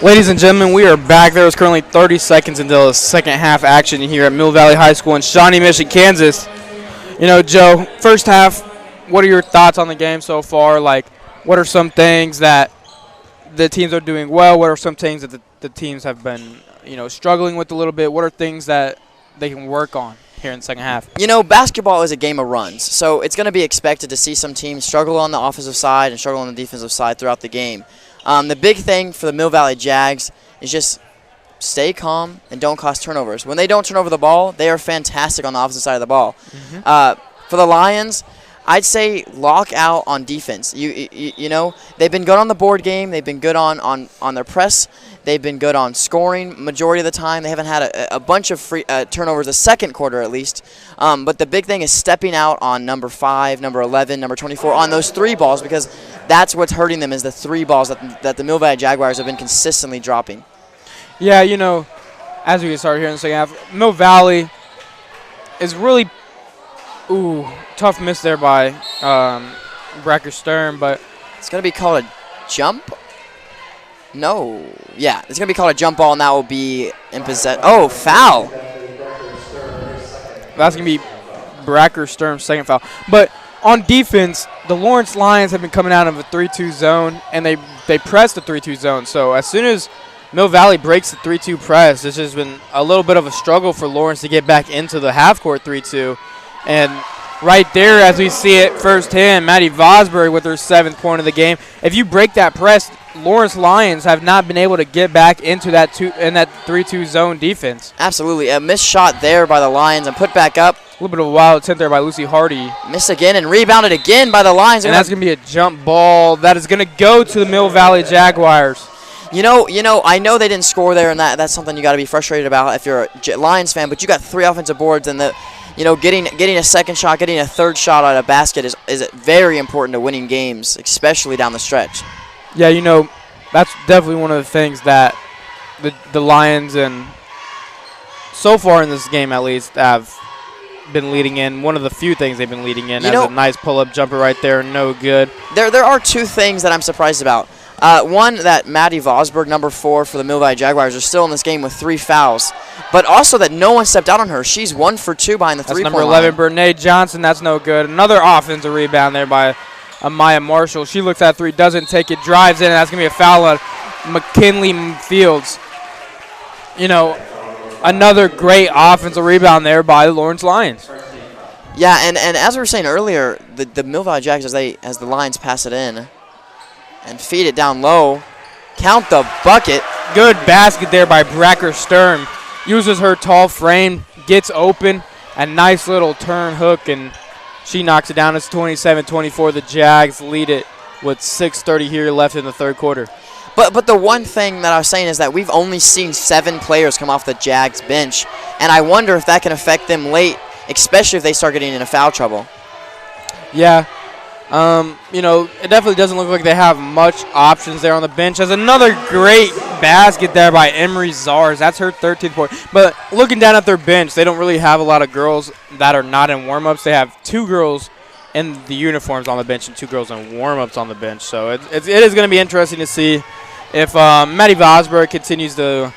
Ladies and gentlemen, we are back. There is currently 30 seconds until the second half action here at Mill Valley High School in Shawnee Mission, Kansas. You know, Joe, first half, what are your thoughts on the game so far? Like, what are some things that the teams are doing well? What are some things that the teams have been, you know, struggling with a little bit? What are things that they can work on here in the second half?
You know, basketball is a game of runs, so it's going to be expected to see some teams struggle on the offensive side and struggle on the defensive side throughout the game. The big thing for the Mill Valley Jags is just stay calm and don't cause turnovers. When they don't turn over the ball, they are fantastic on the opposite side of the ball. For the Lions, I'd say lock out on defense. You know, they've been good on the board game. They've been good on their press. They've been good on scoring majority of the time. They haven't had a bunch of free turnovers the second quarter at least. But the big thing is stepping out on number 5, number 11, number 24 on those 3 balls, because that's what's hurting them is the 3 balls that the Mill Valley Jaguars have been consistently dropping.
Yeah, you know, as we get started here in the second half, Mill Valley is really tough miss there by Bracker-Sturm, but
it's going to be called a jump. No. Yeah, it's going to be called a jump ball, and that will be in possession. Oh, foul.
That's going to be Bracker-Sturm's second foul. But on defense, the Lawrence Lions have been coming out of a 3-2 zone, and they press the 3-2 zone. So as soon as Mill Valley breaks the 3-2 press, it's just been a little bit of a struggle for Lawrence to get back into the half-court 3-2. And right there, as we see it firsthand, Maddie Vosberg with her 7th point of the game. If you break that press, Lawrence Lions have not been able to get back into that 3-2 zone defense.
Absolutely. A missed shot there by the Lions and put back up.
A little bit of a wild attempt there by Lucy Hardy.
Missed again and rebounded again by the Lions.
And that's going to be a jump ball that is going to go to the Mill Valley Jaguars.
You know, I know they didn't score there, and that's something you got to be frustrated about if you're a Lions fan, but you got 3 offensive boards, and getting a second shot, getting a third shot at a basket is very important to winning games, especially down the stretch.
Yeah, you know, that's definitely one of the things that the Lions, and so far in this game at least, have been leading in. One of the few things they've been leading in. A nice pull-up jumper right there, no good.
There are two things that I'm surprised about. One, that Maddie Vosberg, number 4 for the Mill Valley Jaguars, are still in this game with 3 fouls. But also that no one stepped out on her. She's 1 for 2 behind the three-point line.
That's number 11, Brene Johnson. That's no good. Another offensive rebound there by Amaya Marshall. She looks at 3, doesn't take it, drives in, and that's going to be a foul on McKinley Fields. You know, another great offensive rebound there by the Lawrence Lions.
Yeah, and as we were saying earlier, the Mill Valley Jags, as the Lions pass it in and feed it down low, count the bucket.
Good basket there by Bracker Sturm. Uses her tall frame, gets open, a nice little turn hook, and she knocks it down. It's 27-24. The Jags lead it with 6:30 here left in the third quarter.
But the one thing that I was saying is that we've only seen 7 players come off the Jags bench, and I wonder if that can affect them late, especially if they start getting into foul trouble.
Yeah. You know, it definitely doesn't look like they have much options there on the bench. There's another great basket there by Emery Zars. That's her 13th point. But looking down at their bench, they don't really have a lot of girls that are not in warm-ups. They have 2 girls in the uniforms on the bench and 2 girls in warm-ups on the bench. So it is going to be interesting to see if Maddie Vosberg continues to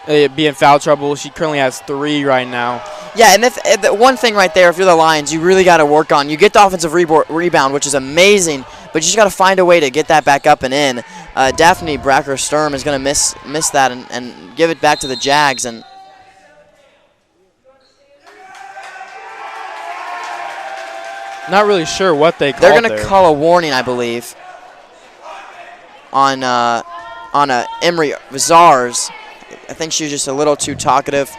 be in foul trouble. She currently has 3 right now.
Yeah, and if the one thing right there, if you're the Lions, you really got to work on. You get the offensive rebound, which is amazing, but you just got to find a way to get that back up and in. Daphne Bracker Sturm is going to miss that and give it back to the Jags. And
not really sure what they called.
They're going to call a warning, I believe, on Emery Zars. I think she was just a little too talkative.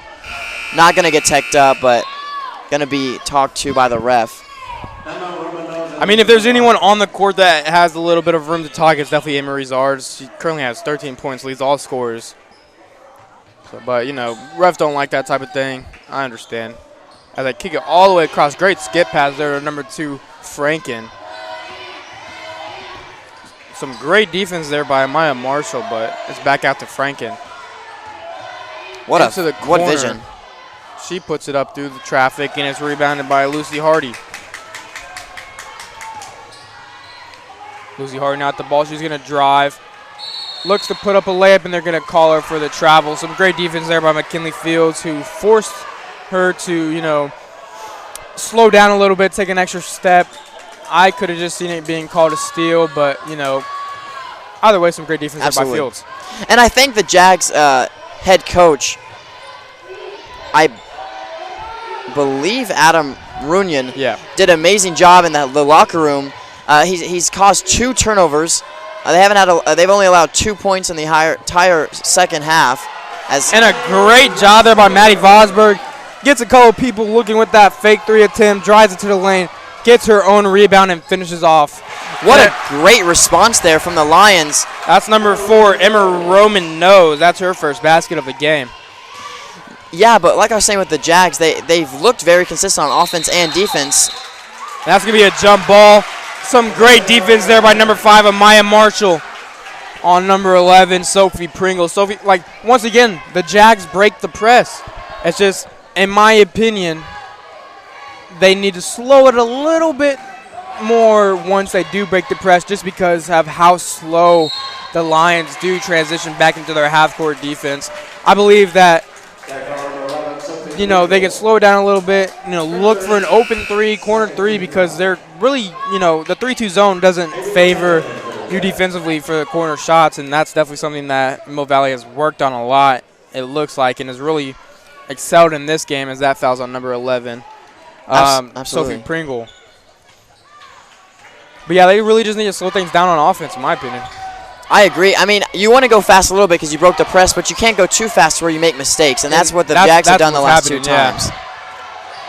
Not going to get teched up, but going to be talked to by the ref.
I mean, if there's anyone on the court that has a little bit of room to talk, it's definitely Emery Zars. She currently has 13 points, leads all scorers. So, but, you know, refs don't like that type of thing. I understand. As I kick it all the way across. Great skip pass there to number 2, Franken. Some great defense there by Amaya Marshall, but it's back out to Franken.
What vision.
She puts it up through the traffic, and it's rebounded by Lucy Hardy. Lucy Hardy not the ball. She's going to drive. Looks to put up a layup, and they're going to call her for the travel. Some great defense there by McKinley Fields, who forced her to, you know, slow down a little bit, take an extra step. I could have just seen it being called a steal, but, you know, either way, some great defense there by Fields.
And I think the Jags head coach, I believe Adam Runyon, did an amazing job in the locker room. He's caused 2 turnovers. They've only allowed 2 points in the entire second half.
And a great job there by Maddie Vosberg. Gets a couple people looking with that fake 3 attempt, drives it to the lane, gets her own rebound, and finishes off.
What a great response there from the Lions.
That's number 4, Emma Roman Nose. That's her first basket of the game.
Yeah, but like I was saying with the Jags, they've looked very consistent on offense and defense.
That's going to be a jump ball. Some great defense there by number 5, Amaya Marshall. On number 11, Sophie Pringle. Sophie, like, once again, the Jags break the press. It's just, in my opinion, they need to slow it a little bit more once they do break the press, just because of how slow the Lions do transition back into their half-court defense. I believe that, you know, they can slow it down a little bit, you know, look for an open 3, corner 3, because they're really, you know, the 3-2 zone doesn't favor you defensively for the corner shots, and that's definitely something that Mill Valley has worked on a lot, it looks like, and has really excelled in this game, as that fouls on number 11,
Absolutely.
Sophie Pringle. But, yeah, they really just need to slow things down on offense, in my opinion.
I agree. I mean, you want to go fast a little bit because you broke the press, but you can't go too fast where you make mistakes, and that's what the Jags have done the last 2 times.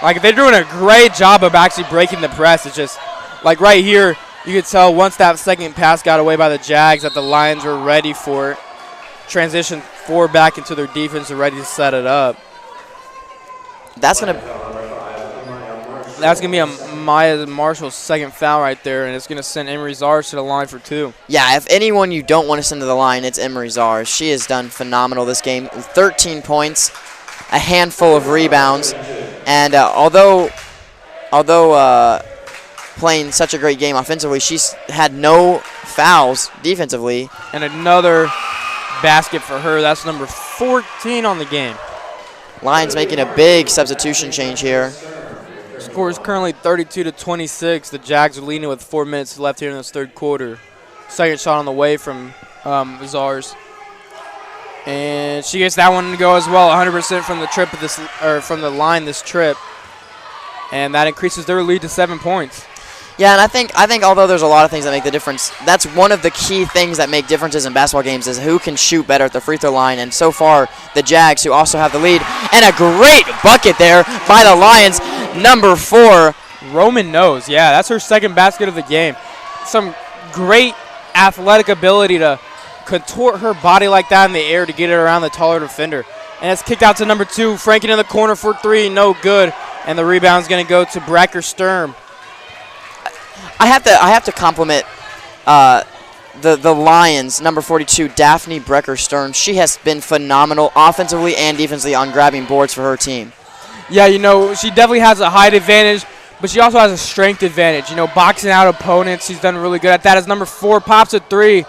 Like, they're doing a great job of actually breaking the press. It's just, like, right here, you could tell once that second pass got away by the Jags that the Lions were ready for it. Transition 4 back into their defense and ready to set it up.
That's
That's going to be a Maya Marshall's second foul right there, and it's going to send Emery Zars to the line for 2.
Yeah, if anyone you don't want to send to the line, it's Emery Zars. She has done phenomenal this game. 13 points, a handful of rebounds, and although playing such a great game offensively, she's had no fouls defensively.
And another basket for her. That's number 14 on the game.
Lions making a big substitution change here.
Score is currently 32-26. The Jags are leading with 4 minutes left here in this third quarter. Second shot on the way from Zars. And she gets that one to go as well, 100% from the trip of this, or from the line this trip. And that increases their lead to 7 points.
Yeah, and I think although there's a lot of things that make the difference, that's one of the key things that make differences in basketball games is who can shoot better at the free throw line. And so far, the Jags, who also have the lead, and a great bucket there by the Lions, number 4.
Roman knows, yeah, that's her second basket of the game. Some great athletic ability to contort her body like that in the air to get it around the taller defender. And it's kicked out to number 2, Franken in the corner for 3, no good. And the rebound's going to go to Brecker Sturm.
I have to compliment the Lions, number 42, Daphne Brecker Sturm. She has been phenomenal offensively and defensively on grabbing boards for her team.
Yeah, you know, she definitely has a height advantage, but she also has a strength advantage. You know, boxing out opponents, she's done really good at that. As number 4 pops a 3,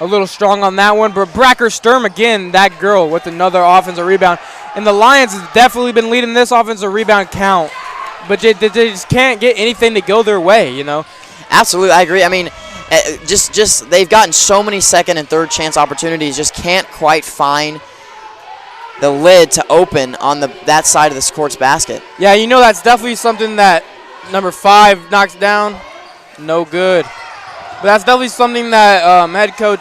a little strong on that one. But Brecker Sturm, again, that girl with another offensive rebound. And the Lions have definitely been leading this offensive rebound count, but they just can't get anything to go their way, you know.
Absolutely, I agree. I mean, just they've gotten so many second and third chance opportunities, just can't quite find the lid to open on that side of the court's basket.
Yeah, you know, that's definitely something that number 5 knocks down. No good. But that's definitely something that head coach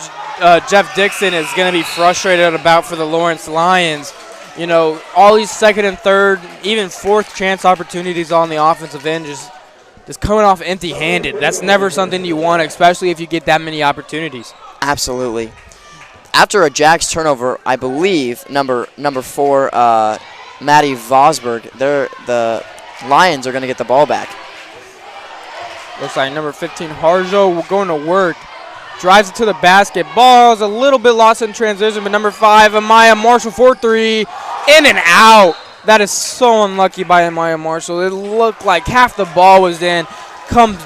Jeff Dixon is going to be frustrated about for the Lawrence Lions. You know, all these second and third, even fourth chance opportunities on the offensive end just coming off empty-handed. That's never something you want, especially if you get that many opportunities.
Absolutely. After a Jags turnover, I believe number 4, Maddie Vosberg, the Lions are going to get the ball back.
Looks like number 15, Harjo, going to work. Drives it to the basket. Ball is a little bit lost in transition, but number 5, Amaya Marshall, 4-3, in and out. That is so unlucky by Amaya Marshall. It looked like half the ball was in,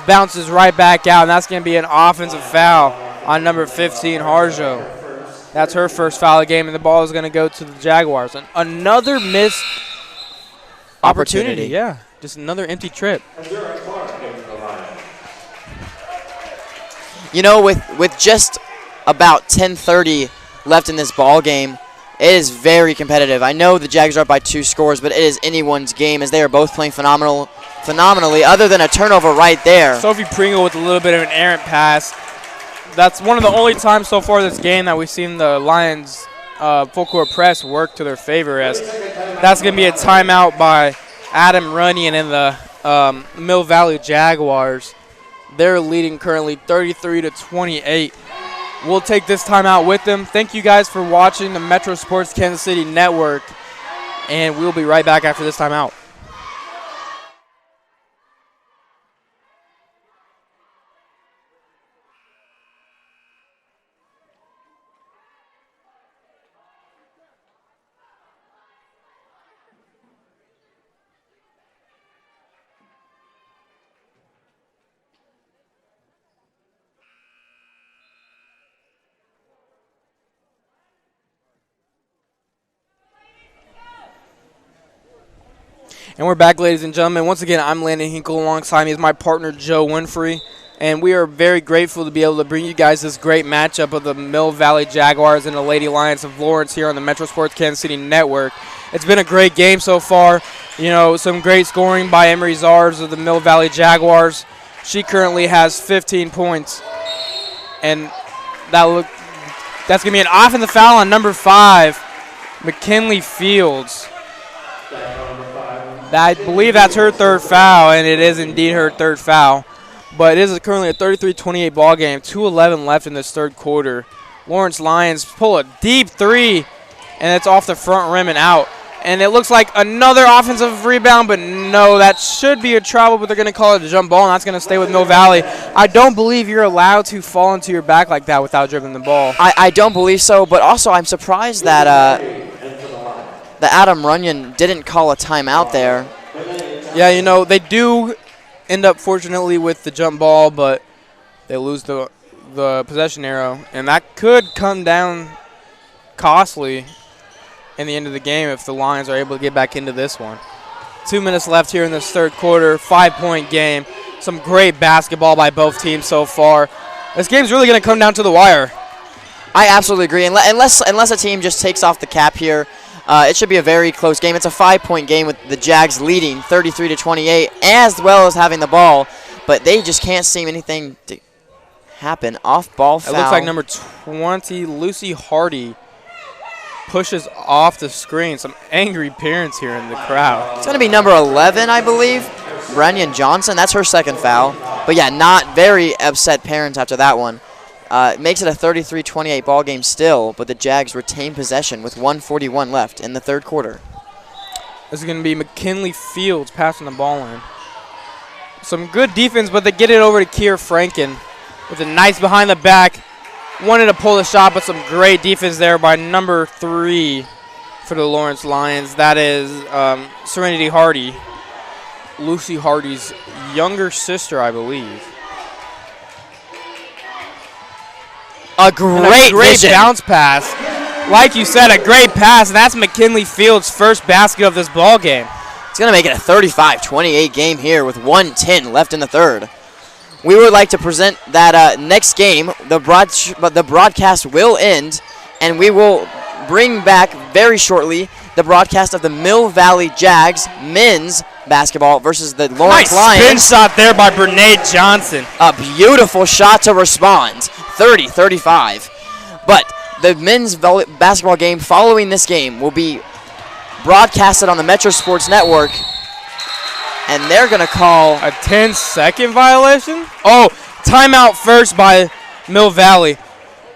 bounces right back out, and that's going to be an offensive foul on number 15, Harjo. That's her first foul of the game, and the ball is going to go to the Jaguars. And another missed opportunity. Yeah, just another empty trip.
You know, with just about 10:30 left in this ball game, it is very competitive. I know the Jags are up by 2 scores, but it is anyone's game as they are both playing phenomenally, other than a turnover right there.
Sophie Pringle with a little bit of an errant pass. That's one of the only times so far this game that we've seen the Lions full court press work to their favor, as that's going to be a timeout by Adam Runyon and the Mill Valley Jaguars. They're leading currently 33-28. We'll take this timeout with them. Thank you guys for watching the Metro Sports Kansas City Network, and we'll be right back after this timeout. And we're back, ladies and gentlemen. Once again, I'm Landon Hinkle. Alongside me is my partner, Joe Winfrey. And we are very grateful to be able to bring you guys this great matchup of the Mill Valley Jaguars and the Lady Lions of Lawrence here on the Metro Sports Kansas City Network. It's been a great game so far. You know, some great scoring by Emery Zars of the Mill Valley Jaguars. She currently has 15 points. And that's going to be an offensive foul on number 5, McKinley Fields. I believe that's her third foul, and it is indeed her third foul. But it is currently a 33-28 ball game, 2:11 left in this third quarter. Lawrence Lions pull a deep 3, and it's off the front rim and out. And it looks like another offensive rebound, but no, that should be a travel, but they're going to call it a jump ball, and that's going to stay with Mill Valley. I don't believe you're allowed to fall into your back like that without dribbling the ball.
I don't believe so, but also I'm surprised that Adam Runyon didn't call a timeout there.
Yeah, you know, they do end up, fortunately, with the jump ball, but they lose the possession arrow, and that could come down costly in the end of the game if the Lions are able to get back into this one. 2 minutes left here in this third quarter, 5-point game. Some great basketball by both teams so far. This game's really going to come down to the wire.
I absolutely agree. Unless a team just takes off the cap here, it should be a very close game. It's a 5-point game with the Jags leading 33-28, as well as having the ball, but they just can't seem anything to happen. Off-ball foul.
It looks like number 20, Lucy Hardy, pushes off the screen. Some angry parents here in the crowd.
It's going to be number 11, I believe, Brenyan Johnson. That's her second foul. But, yeah, not very upset parents after that one. It makes it a 33-28 ball game still, but the Jags retain possession with 1:41 left in the third quarter.
This is going to be McKinley Fields passing the ball in. Some good defense, but they get it over to Kier Franken with a nice behind the back. Wanted to pull the shot, but some great defense there by number 3 for the Lawrence Lions. That is Serenity Hardy, Lucy Hardy's younger sister, I believe.
A great
bounce pass. Like you said, a great pass, and that's McKinley Fields' first basket of this ball game.
It's going to make it a 35-28 game here with 1:10 left in the third. We would like to present that next game. The broadcast will end, and we will bring back very shortly the broadcast of the Mill Valley Jags men's basketball versus the Lawrence Lions.
Nice spin shot there by Brene Johnson.
A beautiful shot to respond, 30-35. But the men's basketball game following this game will be broadcasted on the Metro Sports Network. And they're going to call
a 10-second violation? Oh, timeout first by Mill Valley.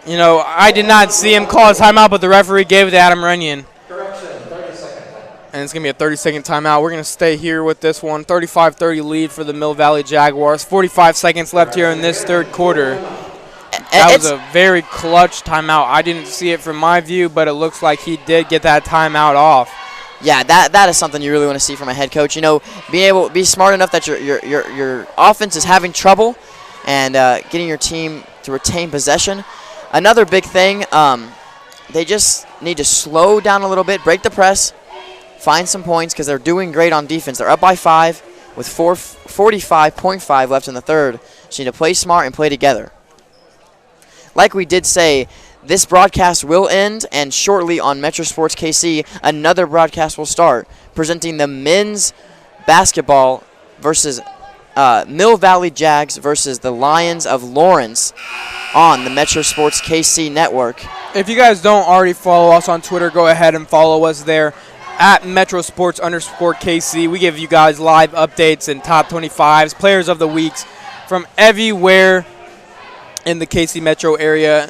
You know, I did not see him call a timeout, but the referee gave it to Adam Runyon. And it's going to be a 30-second timeout. We're going to stay here with this one. 35-30 lead for the Mill Valley Jaguars. 45 seconds left here in this third quarter. That was a very clutch timeout. I didn't see it from my view, but it looks like he did get that timeout off.
Yeah, that is something you really want to see from a head coach. You know, be smart enough that your offense is having trouble and getting your team to retain possession. Another big thing, they just need to slow down a little bit, break the press, find some points because they're doing great on defense. They're up by 5 with 45.5 left in the third. So you need to play smart and play together. Like we did say, this broadcast will end, and shortly on Metro Sports KC, another broadcast will start, presenting the men's basketball versus Mill Valley Jags versus the Lions of Lawrence on the Metro Sports KC network.
If you guys don't already follow us on Twitter, go ahead and follow us there at @MetroSports_KC. We give you guys live updates and top 25s, players of the weeks from everywhere in the KC Metro area.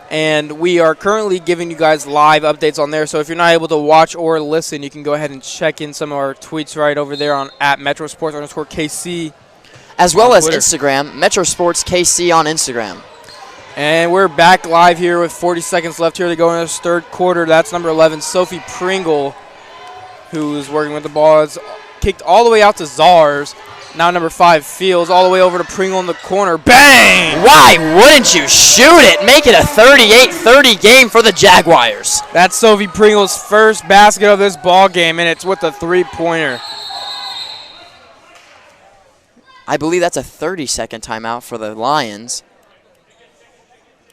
And we are currently giving you guys live updates on there. So if you're not able to watch or listen, you can go ahead and check in some of our tweets right over there on @MetroSports_KC.
As well as Instagram, Metro Sports KC on Instagram.
And we're back live here with 40 seconds left here to go in this third quarter. That's number 11, Sophie Pringle, who's working with the ball. It's kicked all the way out to Czars. Now number 5, Fields, all the way over to Pringle in the corner. Bang!
Why wouldn't you shoot it? Make it a 38-30 game for the Jaguars.
That's Sophie Pringle's first basket of this ball game, and it's with a 3-pointer.
I believe that's a 30-second timeout for the Lions.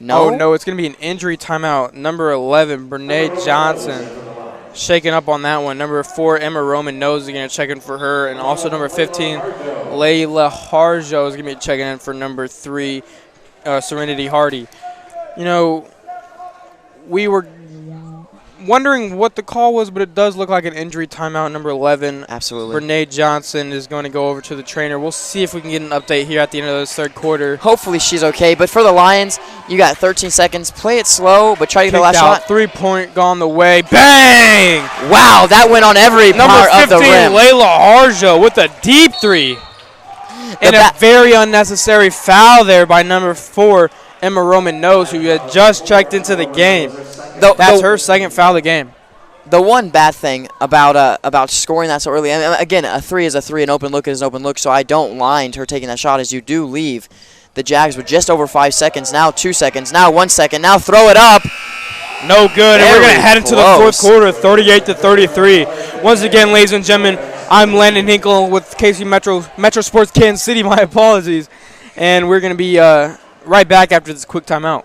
No?
Oh, no, it's going to be an injury timeout. Number 11, Brene Johnson, shaking up on that one. Number 4, Emma Roman knows is going to check in for her. And also number 15, Layla Harjo is going to be checking in for number 3, Serenity Hardy. You know, we were wondering what the call was, but it does look like an injury timeout. Number 11.
Absolutely.
Renee Johnson is going to go over to the trainer. We'll see if we can get an update here at the end of this third quarter.
Hopefully she's okay. But for the Lions, you got 13 seconds. Play it slow, but try to get the last shot.
3-point gone the way. Bang!
Wow, that went on every part of the rim.
Number 15, Layla Harjo with a deep three. And a very unnecessary foul there by number 4, Emma Roman Nose, who had just checked into the game. That's her second foul of the game.
The one bad thing about scoring that so early, and again, a 3 is a 3, an open look is an open look, so I don't mind her taking that shot, as you do leave the Jags with just over 5 seconds, now 2 seconds, now 1 second, now throw it up.
No good, and we're going to head into the fourth quarter, 38-33. Once again, ladies and gentlemen, I'm Landon Hinkle with KC Metro Sports Kansas City, my apologies. And we're going to be right back after this quick timeout.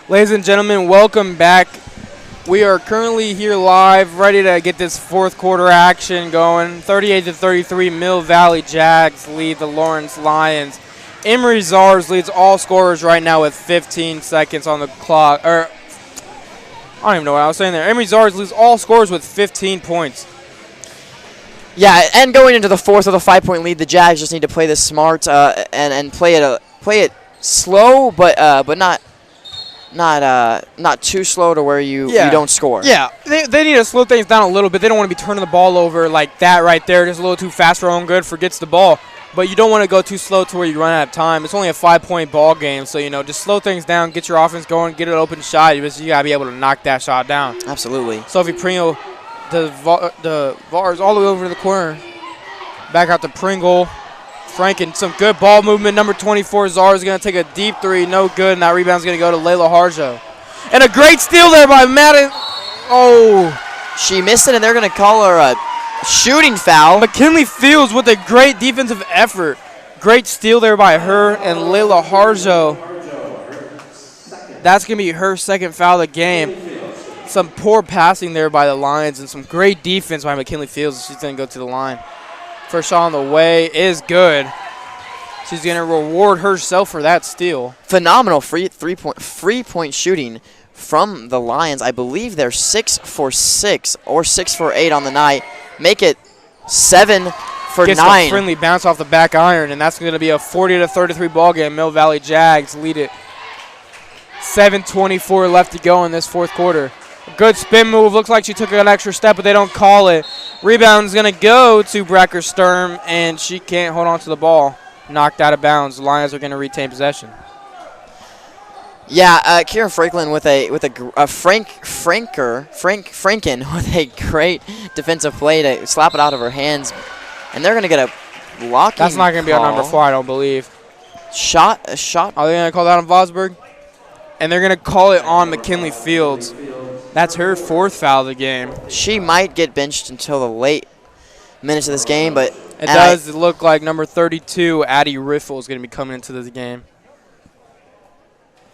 Ladies and gentlemen, welcome back. We are currently here live, ready to get this fourth quarter action going. 38-33, Mill Valley Jags lead the Lawrence Lions. Emory Zars leads all scorers right now with 15 seconds on the clock. I don't even know what I was saying there. Emory Zars leads all scorers with 15 points.
Yeah, and going into the fourth with a 5-point lead, the Jags just need to play this smart and play it slow, but not too slow to where you don't score.
Yeah, they need to slow things down a little bit. They don't want to be turning the ball over like that right there. Just a little too fast for own good, forgets the ball. But you don't want to go too slow to where you run out of time. It's only a 5-point ball game, so just slow things down, get your offense going, get an open shot. You got to be able to knock that shot down.
Absolutely.
Sophie Pringle, the Vars all the way over to the corner. Back out to Pringle. Franken, some good ball movement. Number 24, Zara is going to take a deep three. No good, and that rebound is going to go to Layla Harjo. And a great steal there by Madden. Oh.
She missed it, and they're going to call her a shooting foul.
McKinley Fields with a great defensive effort. Great steal there by her and Layla Harjo. That's going to be her second foul of the game. Some poor passing there by the Lions and some great defense by McKinley Fields. She's going to go to the line. First shot on the way is good. She's going to reward herself for that steal.
Phenomenal free-point shooting from the Lions. I believe they're 6 for 6 or 6 for 8 on the night. Make it 7 for 9.
Gets a friendly bounce off the back iron, and that's going to be a 40-33 ball game. Mill Valley Jags lead it. 7:24 left to go in this fourth quarter. Good spin move. Looks like she took an extra step, but they don't call it. Rebound is going to go to Bracker Sturm, and she can't hold on to the ball. Knocked out of bounds. The Lions are going to retain possession.
Yeah, Kieran Franklin with Franken with a great defensive play to slap it out of her hands, and they're going to get a blocking.
That's not going to be on number 4, I don't believe.
A shot.
Are they going to call that on Vosberg? And they're going to call it on McKinley Fields. That's her 4th foul of the game.
She might get benched until the late minutes of this game, but
it does look like number 32, Addie Riffle, is going to be coming into this game.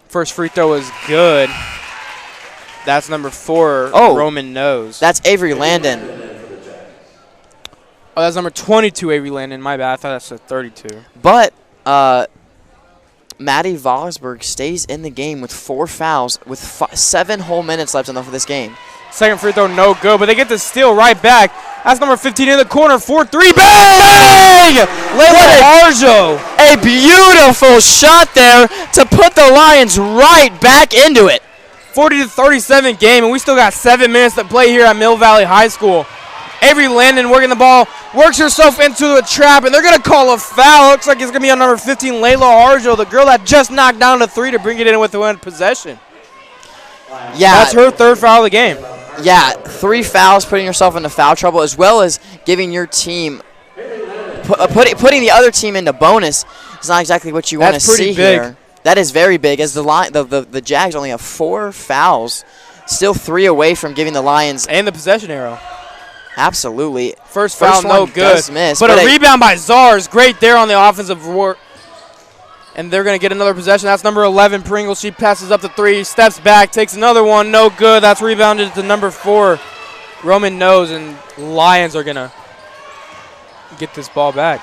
First free throw is good. That's number 4, Roman Nose.
That's Avery Landon.
Oh, that's number 22, Avery Landon. My bad. I thought that's a 32.
But Maddie Vosberg stays in the game with 4 fouls with 7 whole minutes left for this game.
Second free throw, no good, but they get the steal right back. That's number 15 in the corner, 4-3, bang! Layla Harjo.
A beautiful shot there to put the Lions right back into it.
40-37 game, and we still got 7 minutes to play here at Mill Valley High School. Avery Landon working the ball, works herself into a trap, and they're going to call a foul. Looks like it's going to be on number 15, Layla Harjo, the girl that just knocked down the 3 to bring it in with one possession.
Yeah.
That's her 3rd foul of the game.
Yeah, 3 fouls, putting yourself into foul trouble, as well as giving your team, putting the other team into bonus. It's not exactly what you want to see
big.
here. That is very big, as the Jags only have 4 fouls, still 3 away from giving the Lions.
And the possession arrow.
Absolutely.
First foul, no good.
Does miss,
but a rebound by Czars, great there on the offensive work. And they're going to get another possession. That's number 11, Pringle. She passes up to 3, steps back, takes another one, no good. That's rebounded to number 4, Roman Nose, and Lions are going to get this ball back.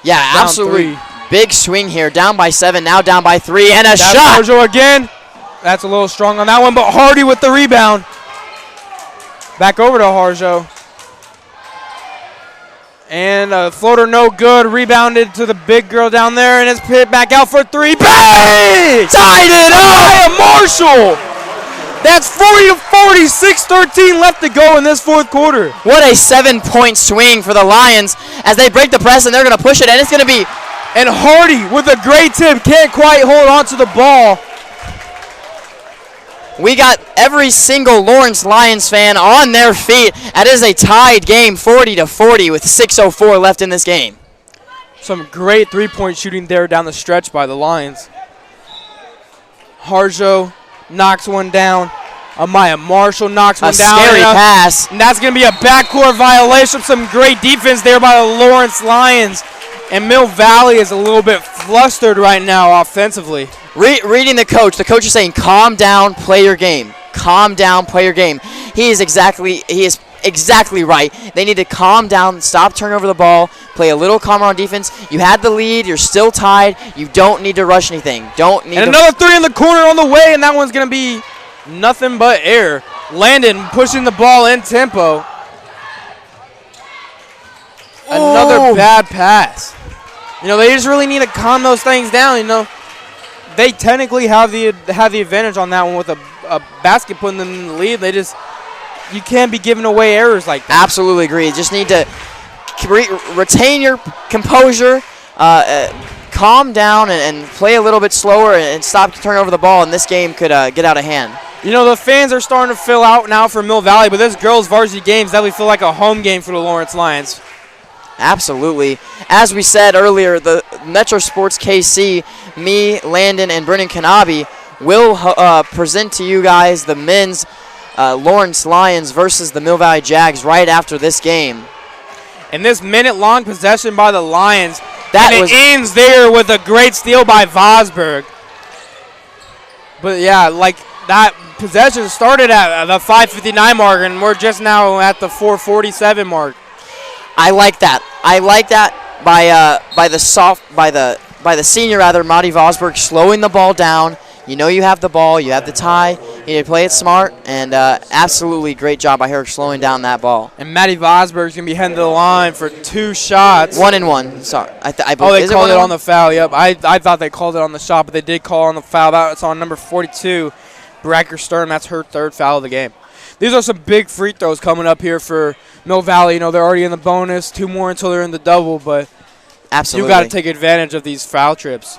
Yeah,
Down
absolutely.
3.
Big swing here. Down by 7, now down by 3, and a shot.
Harjo again. That's a little strong on that one, but Hardy with the rebound. Back over to Harjo. And a floater no good, rebounded to the big girl down there, and it's hit back out for 3. Bang! Tied it up! Marshall! That's 40-40, 6:13 left to go in this 4th quarter.
What a 7-point swing for the Lions as they break the press, and they're going to push it, and it's going to be...
And Hardy with a great tip, can't quite hold on to the ball.
We got every single Lawrence Lions fan on their feet. That is a tied game, 40-40, with 6:04 left in this game.
Some great 3-point shooting there down the stretch by the Lions. Harjo knocks one down. Amaya Marshall knocks one down.
A scary pass.
And that's going to be a backcourt violation. Some great defense there by the Lawrence Lions. And Mill Valley is a little bit flustered right now offensively.
Reading the coach is saying, calm down, play your game. Calm down, play your game. He is exactly right. They need to calm down, stop turning over the ball, play a little calmer on defense. You had the lead, you're still tied. You don't need to rush anything.
And another 3 in the corner on the way, and that one's going to be nothing but air. Landon pushing the ball in tempo. Another bad pass. You know, they just really need to calm those things down. You know, they technically have the advantage on that one with a basket putting them in the lead. You can't be giving away errors like that.
Absolutely agree. Just need to retain your composure, calm down, and play a little bit slower and stop turning over the ball, and this game could get out of hand.
You know, the fans are starting to fill out now for Mill Valley, but this girls' varsity games definitely feel like a home game for the Lawrence Lions.
Absolutely. As we said earlier, the Metro Sports KC, me, Landon, and Brennan Kanabi will present to you guys the men's Lawrence Lions versus the Mill Valley Jags right after this game.
And this minute-long possession by the Lions, it ends there with a great steal by Vosberg. But, yeah, like that possession started at the 5:59 mark, and we're just now at the 4:47 mark.
I like that. I like that by the senior Marty Vosberg slowing the ball down. You know you have the ball, you have the tie, you need to play it smart, and absolutely great job by her slowing down that ball.
And Maddie Vosberg's going to be heading to the line for 2 shots.
1 and 1. Sorry.
They called it on the foul. Yep. I thought they called it on the shot, but they did call on the foul. That's on number 42, Bracker Stern. That's her 3rd foul of the game. These are some big free throws coming up here for Mill Valley. You know, they're already in the bonus. 2 more until they're in the double, but
absolutely,
you got to take advantage of these foul trips.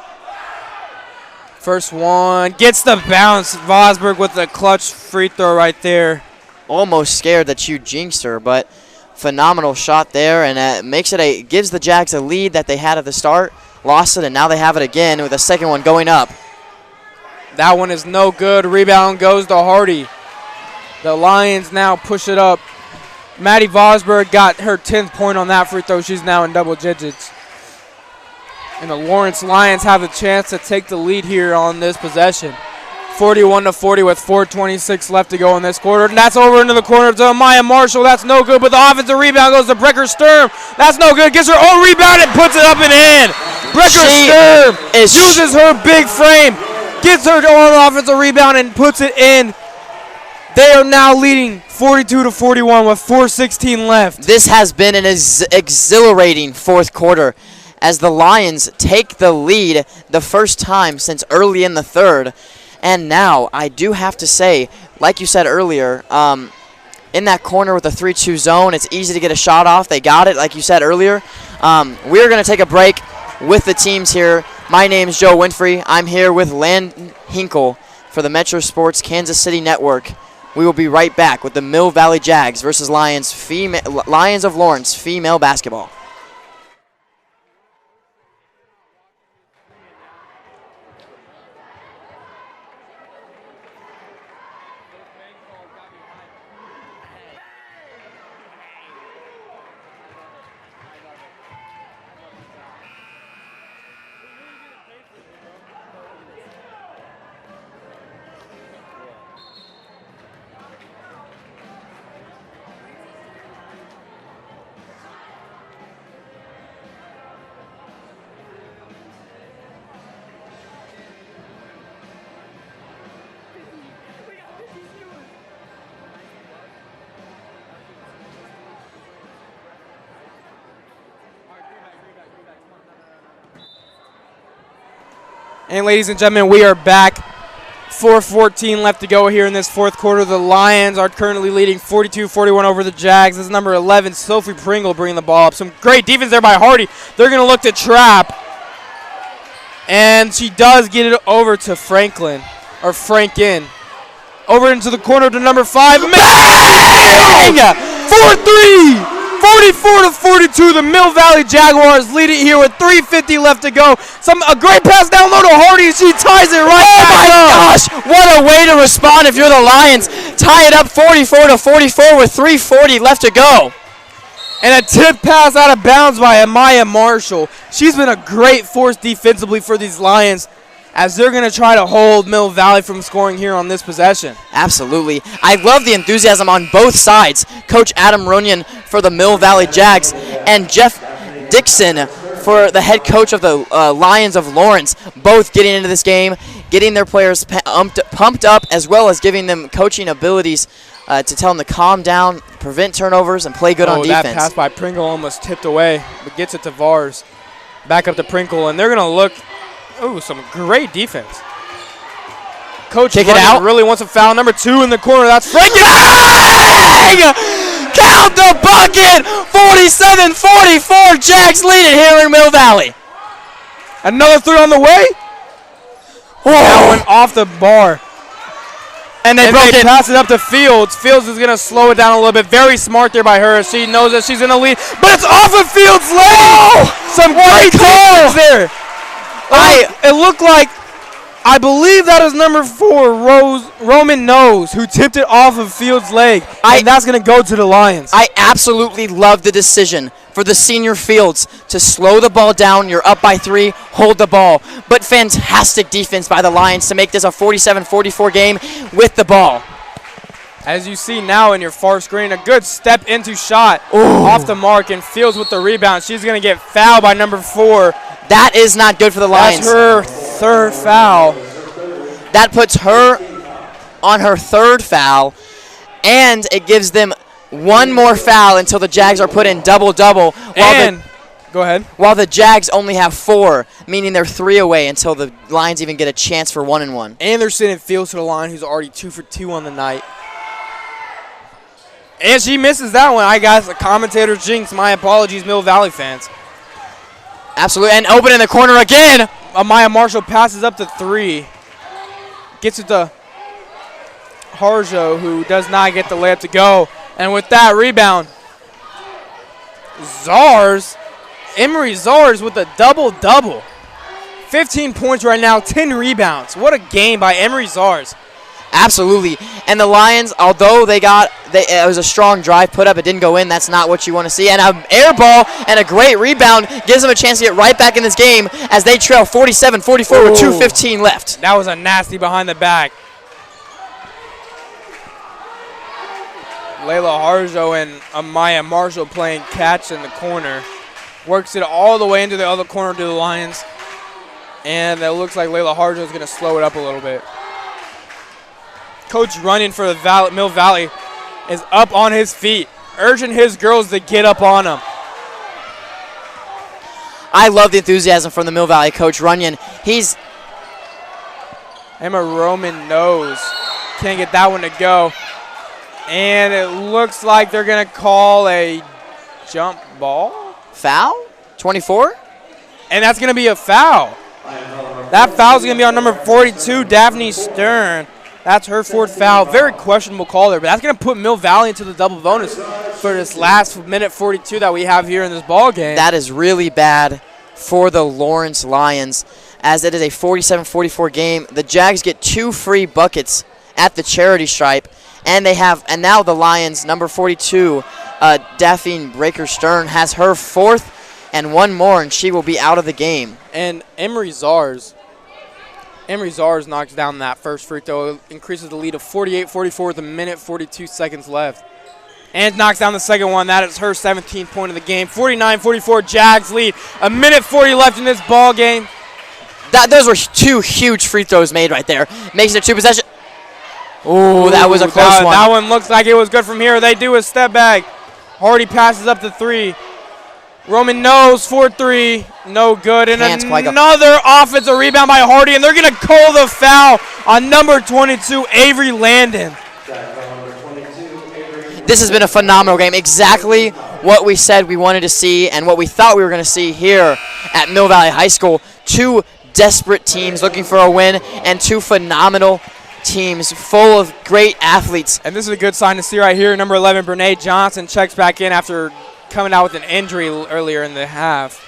First one gets the bounce. Vosberg with the clutch free throw right there.
Almost scared that you jinxed her, but phenomenal shot there, and gives the Jags a lead that they had at the start. Lost it, and now they have it again with a second one going up.
That one is no good. Rebound goes to Hardy. The Lions now push it up. Maddie Vosberg got her 10th point on that free throw. She's now in double digits. And the Lawrence Lions have the chance to take the lead here on this possession. 41-40 with 4:26 left to go in this quarter. And that's over into the corner to Amaya Marshall. That's no good, but the offensive rebound goes to Brecker Sturm. That's no good. Gets her own rebound and puts it up and in. Brecker Sturm uses her big frame, gets her own offensive rebound and puts it in. They are now leading 42-41 with 4:16 left.
This has been an exhilarating 4th quarter as the Lions take the lead the first time since early in the 3rd. And now I do have to say, like you said earlier, in that corner with the 3-2 zone, it's easy to get a shot off. They got it, like you said earlier. We're going to take a break with the teams here. My name's Joe Winfrey. I'm here with Lan Hinkle for the Metro Sports Kansas City Network. We will be right back with the Mill Valley Jags versus Lions of Lawrence female basketball.
And ladies and gentlemen, we are back. 4:14 left to go here in this fourth quarter. The Lions are currently leading 42-41 over the Jags. This is number 11, Sophie Pringle, bringing the ball up. Some great defense there by Hardy. They're going to look to trap. And she does get it over to Franklin, or Franken. Over into the corner to number 5. Bang! 4-3! 44-42, the Mill Valley Jaguars lead it here with 3:50 left to go. A great pass down low to Hardy. She ties it right back up.
Gosh, what a way to respond if you're the Lions. Tie it up 44-44 with 3:40 left to go.
And a tip pass out of bounds by Amaya Marshall. She's been a great force defensively for these Lions, as they're going to try to hold Mill Valley from scoring here on this possession.
Absolutely. I love the enthusiasm on both sides. Coach Adam Runyon for the Mill Valley Jags and Jeff Dixon for the head coach of the Lions of Lawrence, both getting into this game, getting their players pumped up, as well as giving them coaching abilities to tell them to calm down, prevent turnovers, and play good on defense.
That pass by Pringle almost tipped away, but gets it to Vars. Back up to Pringle, and they're going to look. Ooh, some great defense. Coach
Kick it out.
Really wants a foul. Number 2 in the corner. That's Franken.
Count the bucket. 47-44. Jags lead it here in Mill Valley.
Another 3 on the way. That went off the bar.
And they
pass it up to Fields. Fields is going to slow it down a little bit. Very smart there by her. She knows that she's going to lead. But it's off of Fields' leg. Some great calls there. It looked like, I believe that is number 4, Roman Nose, who tipped it off of Fields' leg, and that's going to go to the Lions.
I absolutely love the decision for the senior Fields to slow the ball down. You're up by 3, hold the ball. But fantastic defense by the Lions to make this a 47-44 game with the ball.
As you see now in your far screen, a good step into shot off the mark, and Fields with the rebound. She's going to get fouled by number 4.
That is not good for the Lions.
That's her 3rd foul.
That puts her on her 3rd foul, and it gives them 1 more foul until the Jags are put in double-double.
Go ahead.
While the Jags only have 4, meaning they're 3 away until the Lions even get a chance for 1-1.
And they're sending Fields to the line, who's already 2 for 2 on the night. And she misses that one. I got a commentator jinx. My apologies, Mill Valley fans.
Absolutely, and open in the corner again.
Amaya Marshall passes up to 3. Gets it to Harjo, who does not get the layup to go. And with that rebound, Emery Zars with a double-double. 15 points right now, 10 rebounds. What a game by Emery Zars.
Absolutely. And the Lions, although it was a strong drive put up, it didn't go in. That's not what you want to see. And an air ball and a great rebound gives them a chance to get right back in this game as they trail 47-44 with 2:15 left.
That was a nasty behind the back. Layla Harjo and Amaya Marshall playing catch in the corner. Works it all the way into the other corner to the Lions. And it looks like Layla Harjo is going to slow it up a little bit. Coach Runyon for the Mill Valley is up on his feet, urging his girls to get up on him.
I love the enthusiasm from the Mill Valley coach, Runyon. He's
Emma Roman knows. Can't get that one to go. And it looks like they're going to call a jump ball.
Foul? 24?
And that's going to be a foul. That foul's going to be on number 42, Daphne Stern. That's her 4th foul. Very questionable call there, but that's going to put Mill Valley into the double bonus for this last minute 42 that we have here in this ball game.
That is really bad for the Lawrence Lions, as it is a 47-44 game. The Jags get 2 free buckets at the charity stripe, and now the Lions, number 42, Daphne Breaker Stern, has her 4th and 1 more, and she will be out of the game.
And Emery Zars knocks down that first free throw, increases the lead of 48-44 with a minute 42 seconds left. And knocks down the second one. That is her 17th point of the game. 49-44 Jags lead. A minute 40 left in this ball game.
Those were 2 huge free throws made right there. Makes it a 2-possession. Ooh, that was a close one.
That one looks like it was good from here. They do a step back. Hardy passes up to 3. Roman knows for 3. No good. And another offensive rebound by Hardy, and they're going to call the foul on number 22, Avery Landon.
This has been a phenomenal game. Exactly what we said we wanted to see and what we thought we were going to see here at Mill Valley High School. 2 desperate teams looking for a win, and 2 phenomenal teams full of great athletes.
And this is a good sign to see right here. Number 11, Brene Johnson, checks back in after coming out with an injury earlier in the half.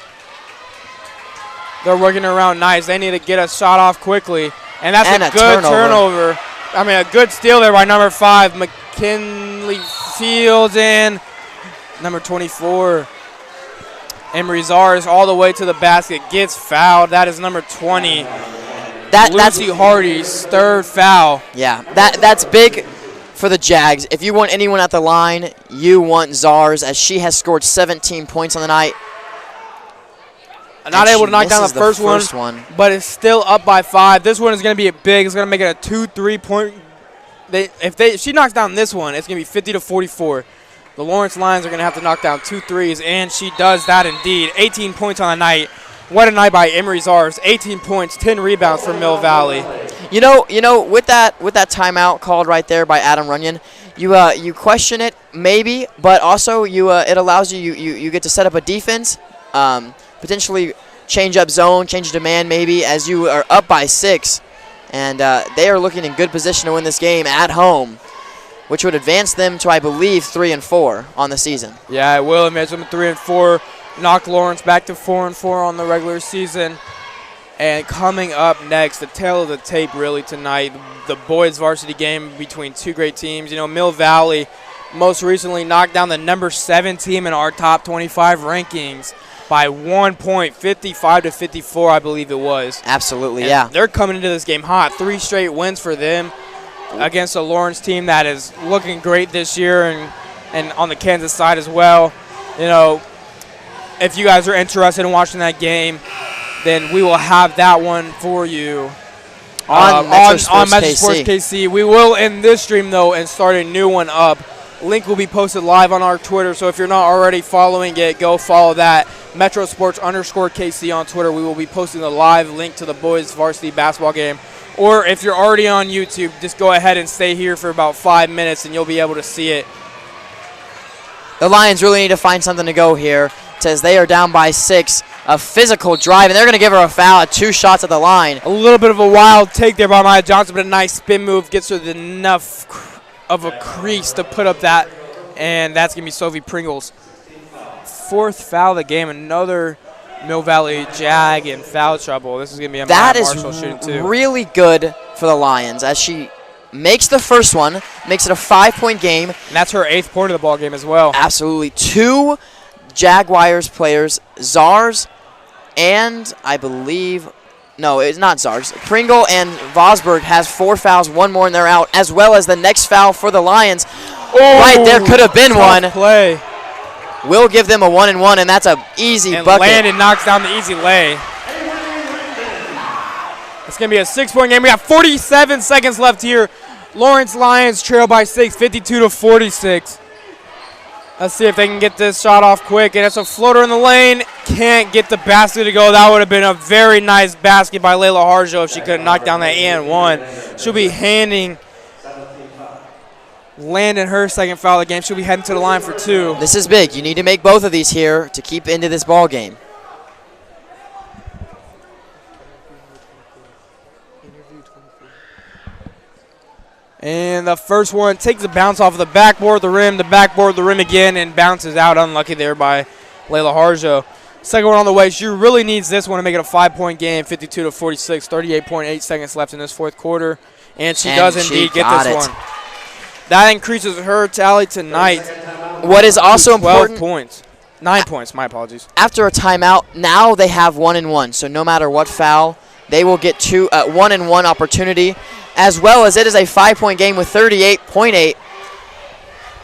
They're working around nice. They need to get a shot off quickly. And that's a good turnover. I mean, a good steal there by number 5, McKinley Fields, and number 24, Emery Zars, all the way to the basket, gets fouled. That is number 20, Lucy Hardy's 3rd foul.
Yeah, that's big for the Jags. If you want anyone at the line, you want Zars, as she has scored 17 points on the night.
Not able to knock down the first one, but it's still up by 5. This one is going to be big. It's going to make it a 2-3 point. If she knocks down this one, it's going to be 50-44. The Lawrence Lions are going to have to knock down 2 threes, and she does that indeed. 18 points on the night. What a night by Emery Zars. 18 points, 10 rebounds for Mill Valley.
You know, with that timeout called right there by Adam Runyon, you question it maybe, but also it allows you get to set up a defense, potentially change up zone, change demand maybe, as you are up by 6, and they are looking in good position to win this game at home, which would advance them to, I believe, 3-4 on the season.
Yeah, it will advance them to 3-4. Knock Lawrence back to 4-4 on the regular season. And coming up next, the tail of the tape really tonight, the boys varsity game between 2 great teams. You know, Mill Valley most recently knocked down the number 7 team in our top 25 rankings by 1 point, 55-54, I believe it was.
Absolutely,
and
yeah.
They're coming into this game hot. 3 straight wins for them against a Lawrence team that is looking great this year, and on the Kansas side as well. You know, if you guys are interested in watching that game, then we will have that one for you
on Metro Sports
KC. We will end this stream, though, and start a new one up. Link will be posted live on our Twitter, so if you're not already following it, go follow that. Metro Sports _KC on Twitter. We will be posting the live link to the boys varsity basketball game. Or if you're already on YouTube, just go ahead and stay here for about 5 minutes, and you'll be able to see it.
The Lions really need to find something to go here. It says they are down by 6. A physical drive, and they're going to give her a foul at 2 shots at the line.
A little bit of a wild take there by Maya Johnson, but a nice spin move gets her enough of a crease to put up that, and that's going to be Sophie Pringles. 4th foul of the game, another Mill Valley Jag in foul trouble. This is going to be a Maya Marshall shooting too.
That is really good for the Lions, as she makes the first one, makes it a 5-point game.
And that's her 8th point of the ball game as well.
Absolutely. 2 Jaguars players, Zars and I believe, no, it's not Zars. Pringle and Vosberg has 4 fouls, 1 more and they're out, as well as the next foul for the Lions.
Oh,
right there could have been one.
Play.
We'll give them a 1-and-1, and that's an easy bucket.
And Landon knocks down the easy lay. It's going to be a 6-point game. We got 47 seconds left here. Lawrence Lions trail by 6, 52-46. Let's see if they can get this shot off quick. And it's a floater in the lane. Can't get the basket to go. That would have been a very nice basket by Layla Harjo if she could have knocked down that and one. She'll be landing her second foul of the game. She'll be heading to the line for 2.
This is big. You need to make both of these here to keep into this ball game.
And the first one takes a bounce off of the backboard, the rim again, and bounces out. Unlucky there by Layla Harjo. Second one on the way. She really needs this one to make it a 5-point game, 52-46, 38.8 seconds left in this fourth quarter. And she does indeed get this one. That increases her tally tonight.
What is also important.
12 points. 9 points, my apologies.
After a timeout, now they have 1-1. So no matter what foul, they will get 1-1 opportunity, as well as it is a 5-point game with 38.8.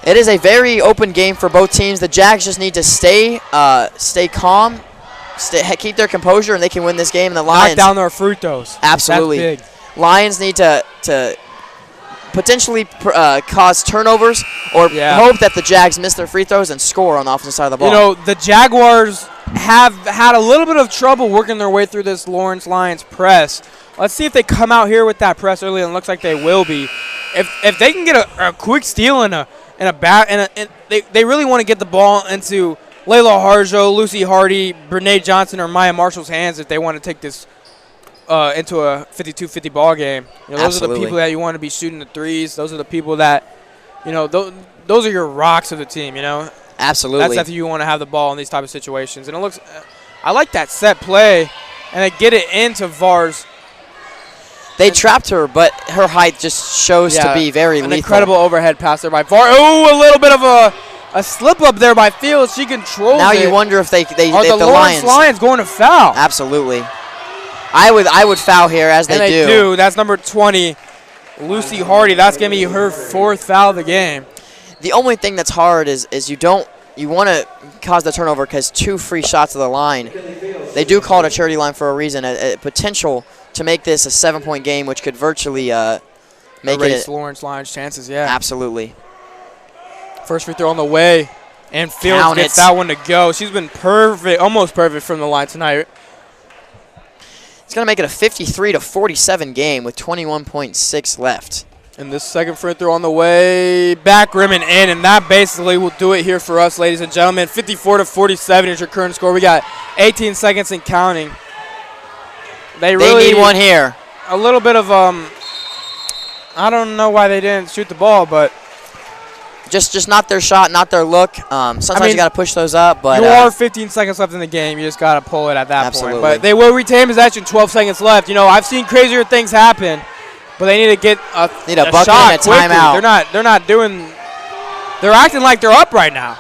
It is a very open game for both teams. The Jags just need to stay calm, keep their composure, and they can win this game. And the Lions
knock down their free throws.
Absolutely.
That's big.
Lions need to potentially cause turnovers or hope that the Jags miss their free throws and score on the offensive side of the ball.
You know, the Jaguars have had a little bit of trouble working their way through this Lawrence Lions press. Let's see if they come out here with that press early, and it looks like they will be. If they can get a quick steal and they really want to get the ball into Layla Harjo, Lucy Hardy, Brene Johnson, or Maya Marshall's hands if they want to take this into a 52-50 ball game. You know, those are the people that you want to be shooting the threes. Those are the people that, you know, those are your rocks of the team, you know.
Absolutely.
That's after you want to have the ball in these type of situations. And it looks, I like that set play, and they get it into Vars.
They trapped her, but her height just shows to be very lethal.
An incredible overhead pass there by Vars. Oh, a little bit of a slip up there by Fields. She controls it.
Now you wonder if
are the Lawrence Lions going to foul?
Absolutely. I would foul here, as they do.
They do. That's number 20, Lucy Hardy. That's going to be her 4th foul of the game.
The only thing that's hard is you want to cause the turnover because 2 free shots of the line. They do call it a charity line for a reason, a potential to make this a 7-point game, which could virtually make
erase
it
Lawrence Lions' chances. Yeah,
absolutely.
First free throw on the way, and Fields gets that one to go. She's been perfect, almost perfect from the line tonight.
It's going to make it a 53-47 game with 21.6 left.
And this second free throw on the way, back rim and in, and that basically will do it here for us, ladies and gentlemen. 54-47 is your current score. We got 18 seconds and counting. They
need one here.
A little bit of I don't know why they didn't shoot the ball, but
just not their shot, not their look. Sometimes you got to push those up, but
you are 15 seconds left in the game. You just got to pull it at that
absolutely.
point. But they will retain possession. 12 seconds left. You know, I've seen crazier things happen, but they need to get a
bucket
shot
and a
quickly.
timeout.
They're not doing. They're acting like they're up right now.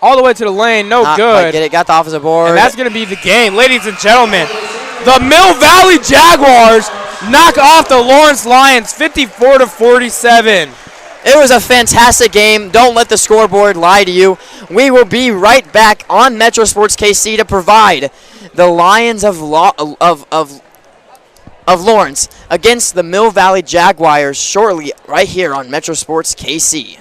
All the way to the lane, not good.
Get it, got the offensive board.
And that's going to be the game, ladies and gentlemen. The Mill Valley Jaguars knock off the Lawrence Lions 54-47.
It was a fantastic game. Don't let the scoreboard lie to you. We will be right back on Metro Sports KC to provide the Lions of Lawrence against the Mill Valley Jaguars shortly right here on Metro Sports KC.